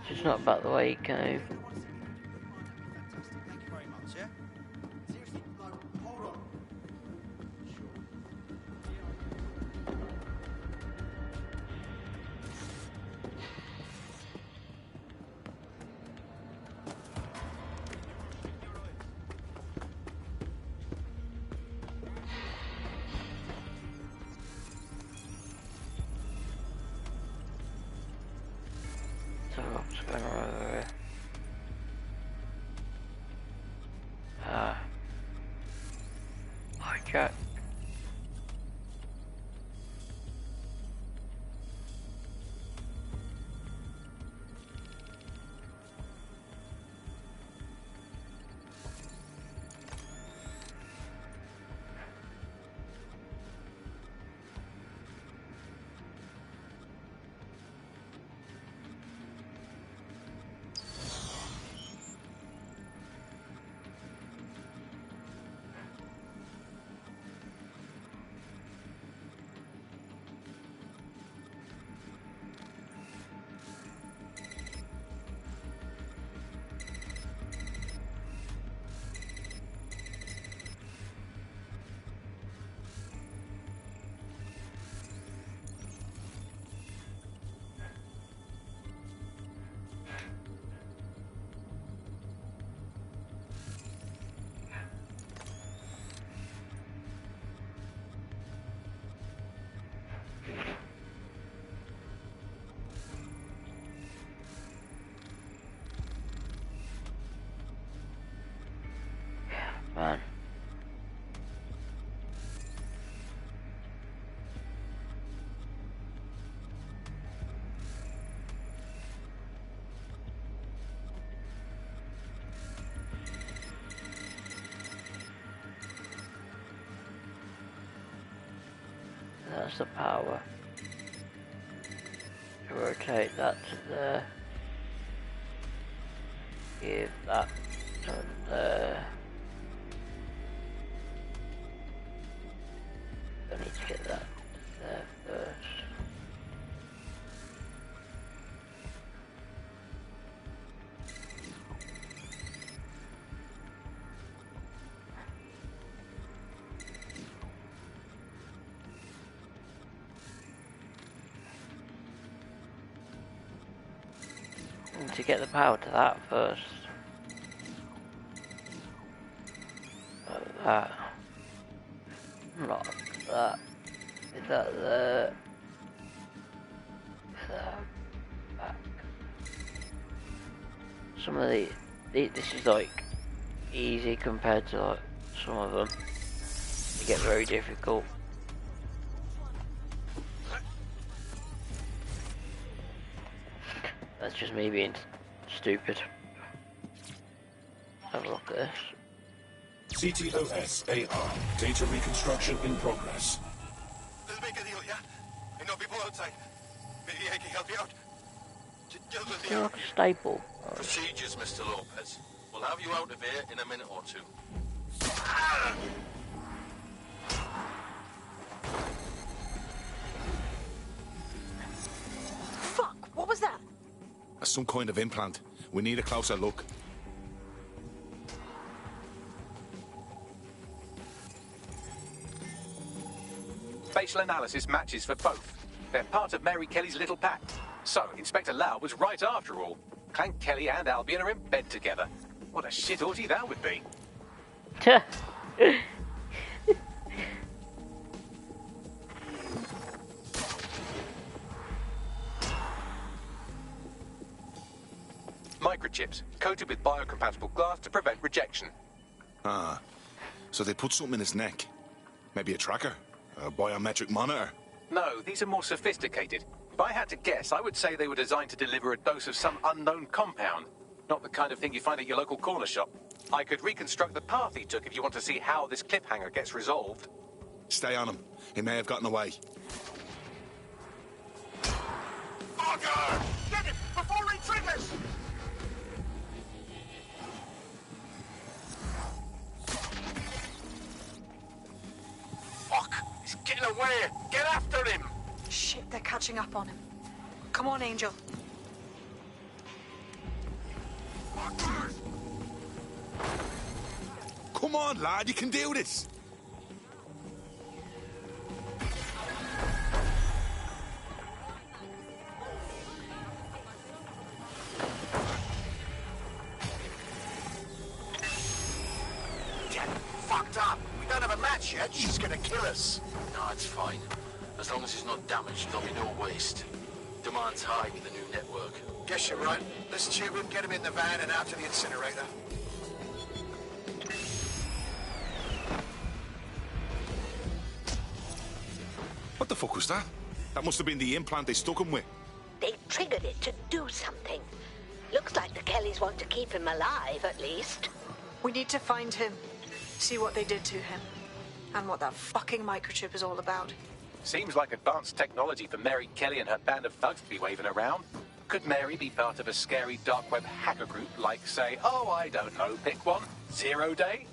It's just not about the way you go. So what's going on over here? Hi Jack. That's the power. Rotate that to there. Give that to there. I need to get that there first. To get the power to that first. Like that. Like that. With that there. That back. Some of this is like easy compared to like some of them. They get very difficult. That's just me being stupid. Have a look at this. CTOS-AR. Data reconstruction in progress. Let's make a deal, yeah? I know people outside. Maybe I can help you out. It's like a staple. Procedures, Mr. Lopez. We'll have you out of here in a minute or two. Fuck! What was that? That's some kind of implant. We need a closer look. Facial analysis matches for both. They're part of Mary Kelly's little pact. So, Inspector Lau was right after all. Clank Kelly and Albion are in bed together. What a shit orgy that would be. Microchips, coated with biocompatible glass to prevent rejection. Ah, so they put something in his neck. Maybe a tracker? A biometric monitor? No, these are more sophisticated. If I had to guess, I would say they were designed to deliver a dose of some unknown compound. Not the kind of thing you find at your local corner shop. I could reconstruct the path he took if you want to see how this cliffhanger gets resolved. Stay on him. He may have gotten away. Fucker! Get him before he triggers! Fuck! He's getting away! Get after him! Shit, they're catching up on him. Come on, Angel. Come on, lad, you can do this! Get fucked up! We don't have a match yet, she's gonna kill us! No, it's fine. As long as he's not damaged, there'll be no waste. Demand's high with the new network. Guess you're right. Let's tube him, get him in the van and out to the incinerator. What the fuck was that? That must have been the implant they stuck him with. They triggered it to do something. Looks like the Kellys want to keep him alive, at least. We need to find him. See what they did to him. And what that fucking microchip is all about. Seems like advanced technology for Mary Kelly and her band of thugs to be waving around. Could Mary be part of a scary dark web hacker group like, say, oh, I don't know, pick one, 0 Day?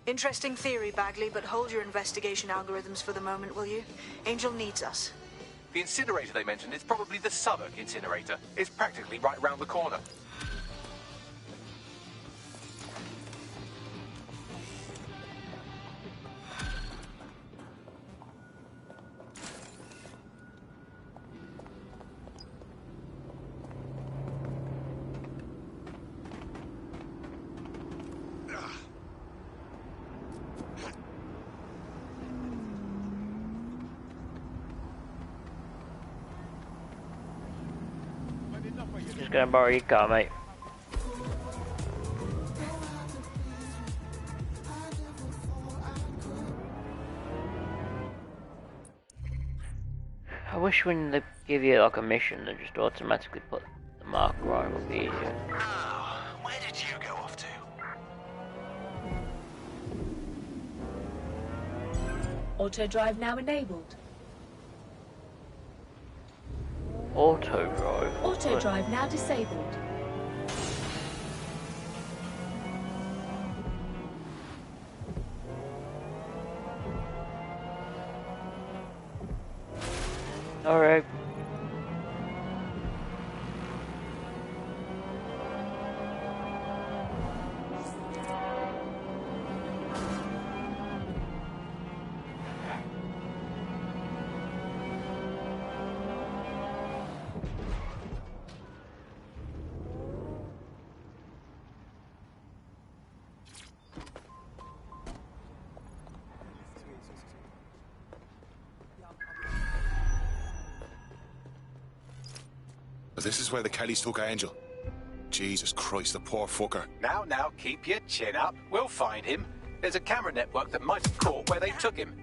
Interesting theory, Bagley, but hold your investigation algorithms for the moment, will you? Angel needs us. The incinerator they mentioned is probably the Southwark incinerator. It's practically right round the corner. Just gonna borrow your car, mate. I wish when they give you like a mission, they just automatically put the marker on. It would be easier. Where did you go off to? Auto drive now enabled. Auto drive. Auto drive now disabled. Alright. This is where the Kellys took Angel. Jesus Christ, the poor fucker. Now, keep your chin up. We'll find him. There's a camera network that might have caught where they took him.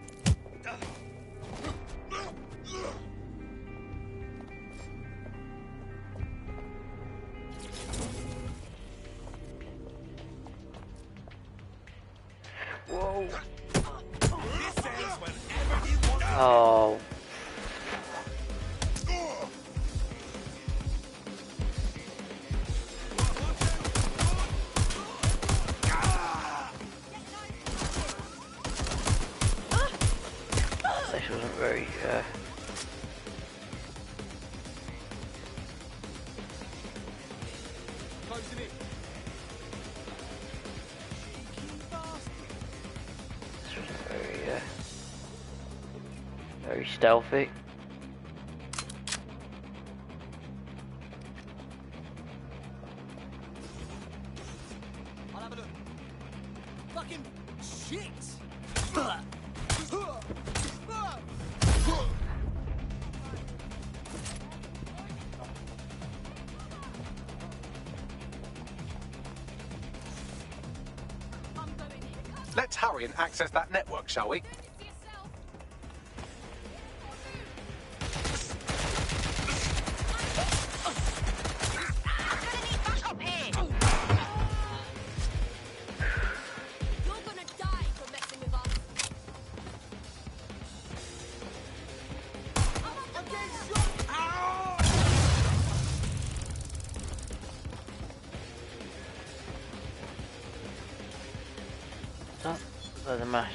Whoa. Oh. This wasn't very, very stealthy. I'll have a look. Fucking shit! Let's hurry and access that network, shall we? Where the masks.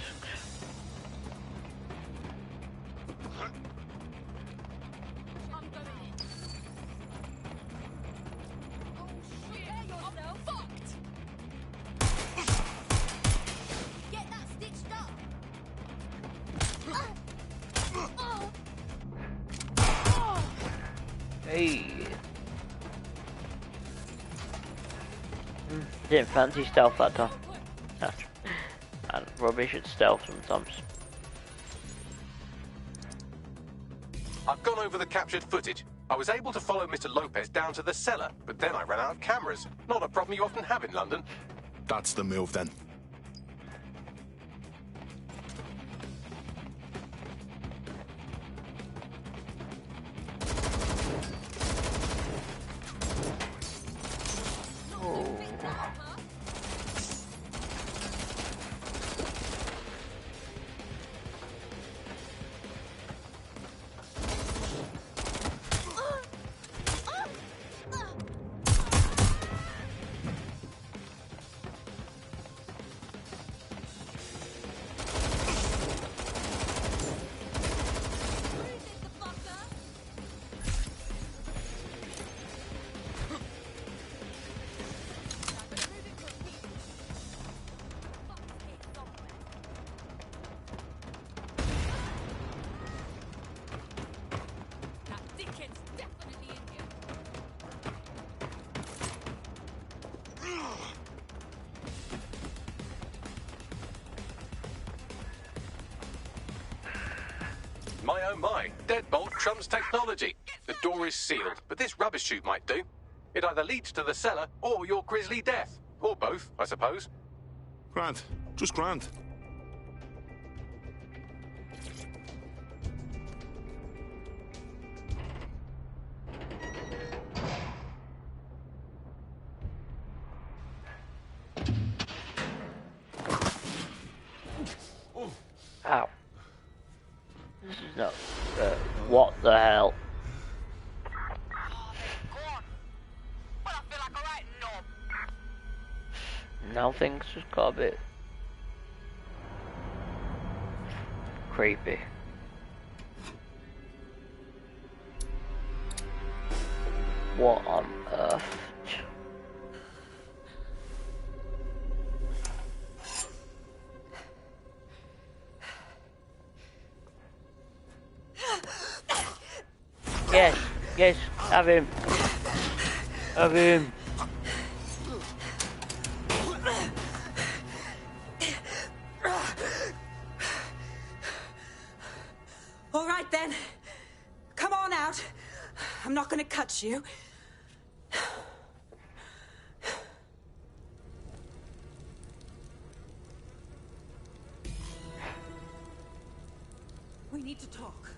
Hey. Didn't fancy stealth that time. And rubbish at stealth sometimes. I've gone over the captured footage. I was able to follow Mr. Lopez down to the cellar, but then I ran out of cameras. Not a problem you often have in London. That's the move then. My oh my, deadbolt trumps technology. The door is sealed, but this rubbish chute might do. It either leads to the cellar or your grisly death. Or both, I suppose. Grant. Just Grant. Ow. This is not... what the hell? Now things just got a bit creepy. What on earth? Yes, yes, have him. Have him. All right then. Come on out. I'm not gonna cut you. We need to talk.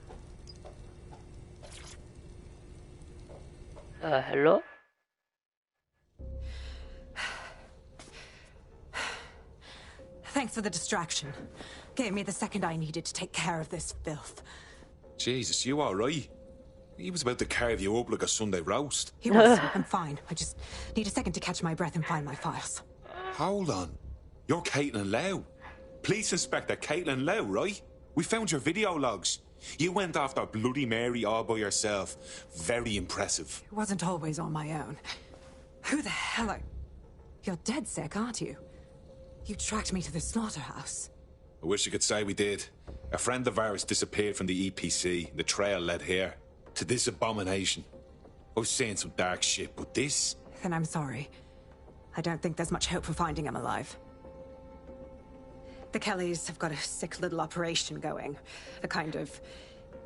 Hello? Thanks for the distraction. Gave me the second I needed to take care of this filth. Jesus, you alright? He was about to carve you up like a Sunday roast. He was. I'm fine. I just need a second to catch my breath and find my files. Hold on. You're Caitlin Lau. Police Inspector Caitlin Lau, right? We found your video logs. You went after Bloody Mary all by yourself. Very impressive. It wasn't always on my own. Who the hell are... You're dead sick, aren't you? You tracked me to the slaughterhouse. I wish I could say we did. A friend of ours disappeared from the EPC. The trail led here. To this abomination. I was saying some dark shit, but this... Then I'm sorry. I don't think there's much hope for finding him alive. The Kellys have got a sick little operation going. A kind of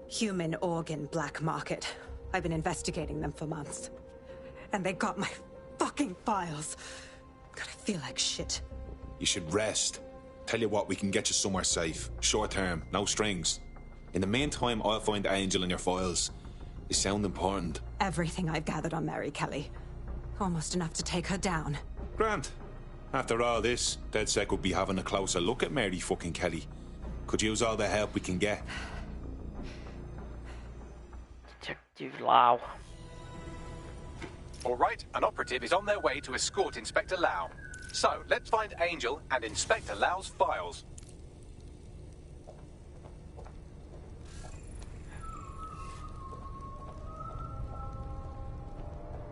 human organ black market. I've been investigating them for months. And they got my fucking files. God, I feel like shit. You should rest. Tell you what, we can get you somewhere safe. Short term, no strings. In the meantime, I'll find Angel in your files. They sound important. Everything I've gathered on Mary Kelly. Almost enough to take her down. Grant. After all this, DedSec will be having a closer look at Mary fucking Kelly. Could use all the help we can get. Detective Lau. All right, an operative is on their way to escort Inspector Lau. So, let's find Angel and Inspector Lau's files.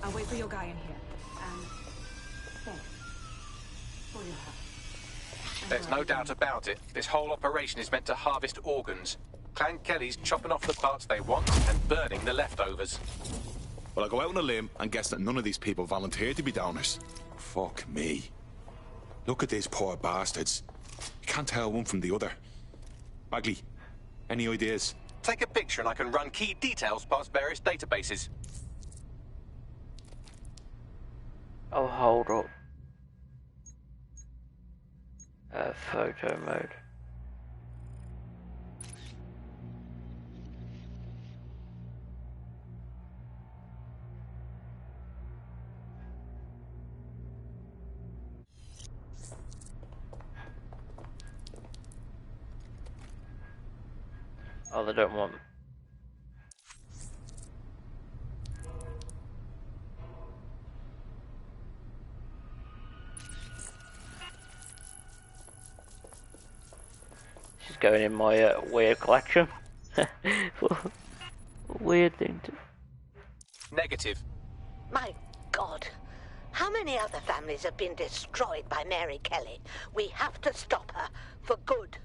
I'll wait for your guy in here. Thanks. For your help. There's no doubt about it. This whole operation is meant to harvest organs. Clan Kelly's chopping off the parts they want and burning the leftovers. Well, I'll go out on a limb and guess that none of these people volunteered to be donors. Fuck me. Look at these poor bastards. You can't tell one from the other. Bagley, any ideas? Take a picture and I can run key details past various databases. Oh, hold up. Photo mode. Oh, they don't want... She's going in my weird collection. Weird thing to... Negative. My God. How many other families have been destroyed by Mary Kelly? We have to stop her. For good.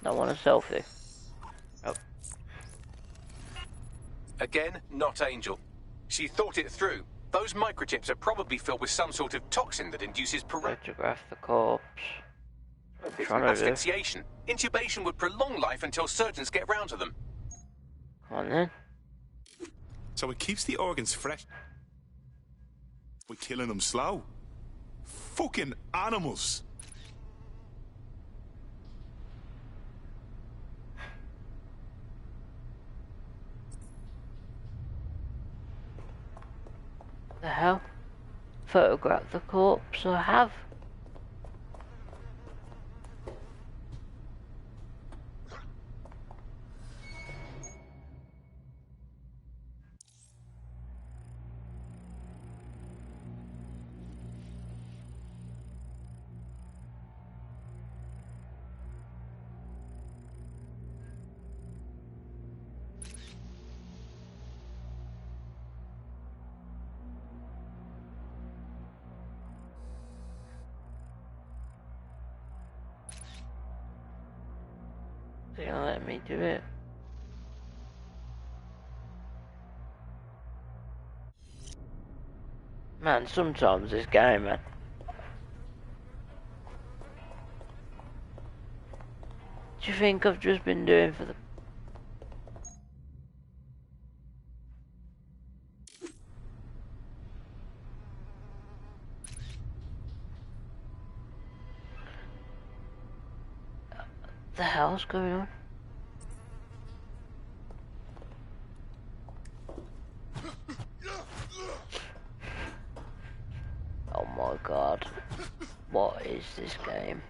I want a selfie. Oh. Again, not Angel. She thought it through. Those microchips are probably filled with some sort of toxin that induces Photograph the corpse. asphyxiation. Intubation would prolong life until surgeons get round to them. Come on then. So it keeps the organs fresh. We're killing them slow. Fucking animals. The hell? Photograph the corpse I have. gonna let me do it. Man, sometimes this game, man. Do you think I've just been doing for the... The hell's going on? Oh my god. What is this game?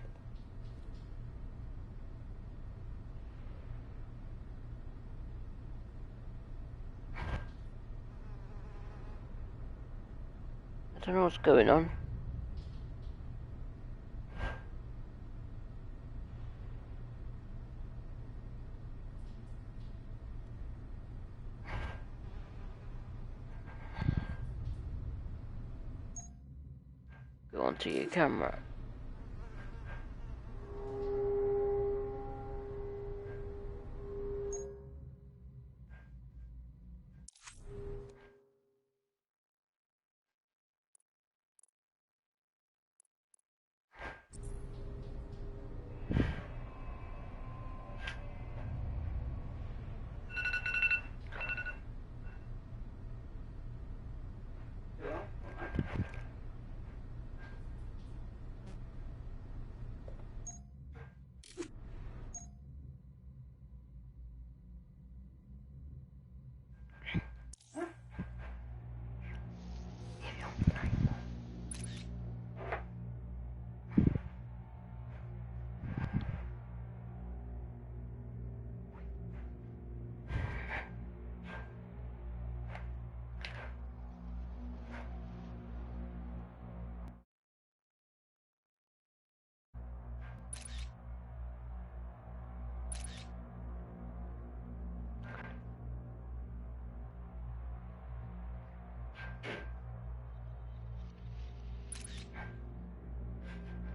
I don't know what's going on. Go onto your camera.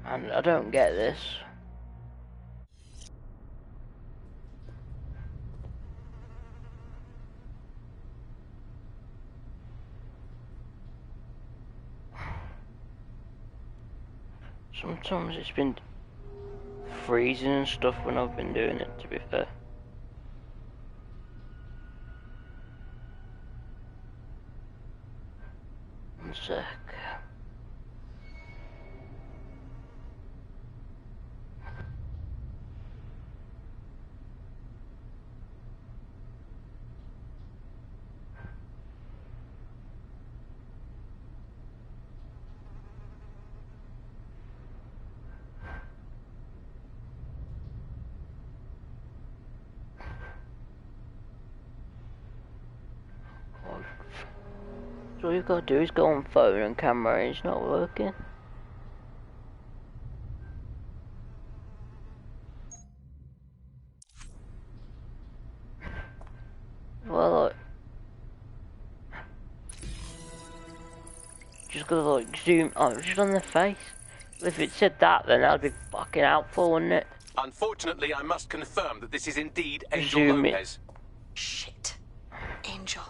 And I don't get this. Sometimes it's been freezing and stuff when I've been doing it, to be fair. One sec. So all you've got to do is go on phone and camera and it's not working. Well, like, just gotta like zoom, oh, just on the face. If it said that, then that'd be fucking helpful, wouldn't it? Unfortunately, I must confirm that this is indeed Angel Zoom Lopez. Shit. Angel.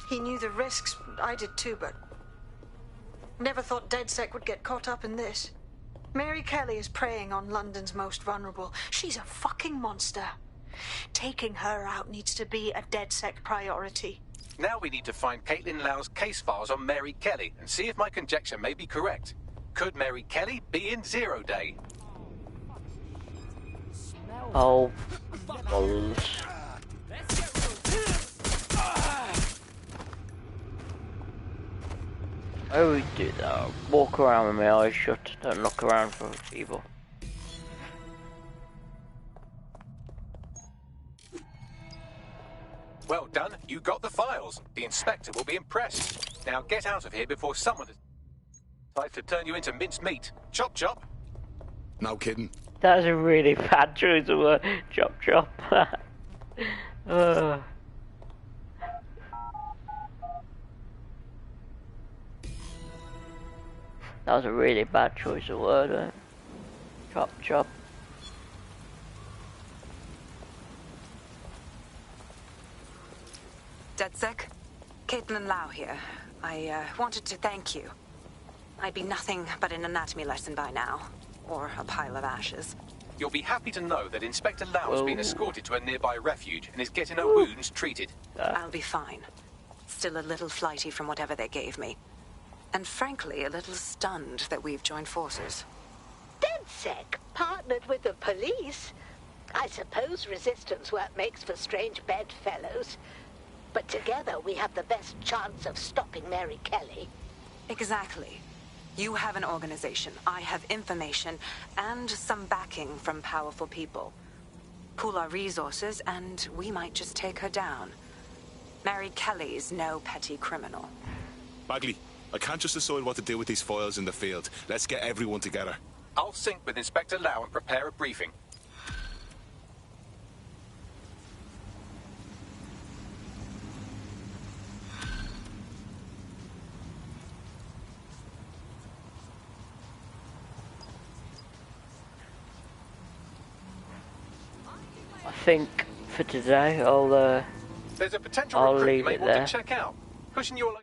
He knew the risks. I did too, but... Never thought DedSec would get caught up in this. Mary Kelly is preying on London's most vulnerable. She's a fucking monster. Taking her out needs to be a DedSec priority. Now we need to find Caitlin Lau's case files on Mary Kelly and see if my conjecture may be correct. Could Mary Kelly be in Zero Day? Oh, balls. I always do that. Walk around with my eyes shut. Don't look around for people. Well done. You got the files. The inspector will be impressed. Now get out of here before someone decides to turn you into minced meat. Chop chop. No kidding. That was a really bad choice of word. Chop chop. That was a really bad choice of word, Chop chop. DedSec, Caitlin Lau here. I wanted to thank you. I'd be nothing but an anatomy lesson by now, or a pile of ashes. You'll be happy to know that Inspector Lau has been escorted to a nearby refuge and is getting her wounds treated. I'll be fine. Still a little flighty from whatever they gave me. And frankly, a little stunned that we've joined forces. DedSec partnered with the police? I suppose resistance work makes for strange bedfellows. But together we have the best chance of stopping Mary Kelly. Exactly. You have an organization, I have information, and some backing from powerful people. Pool our resources, and we might just take her down. Mary Kelly's no petty criminal. Bagley, I can't just decide what to do with these files in the field. Let's get everyone together. I'll sync with Inspector Lau and prepare a briefing. I think for today There's a potential I'll recruit you leave may it want there. to check out. Pushing your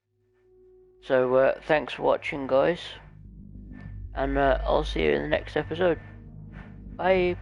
So thanks for watching, guys, and I'll see you in the next episode. Bye.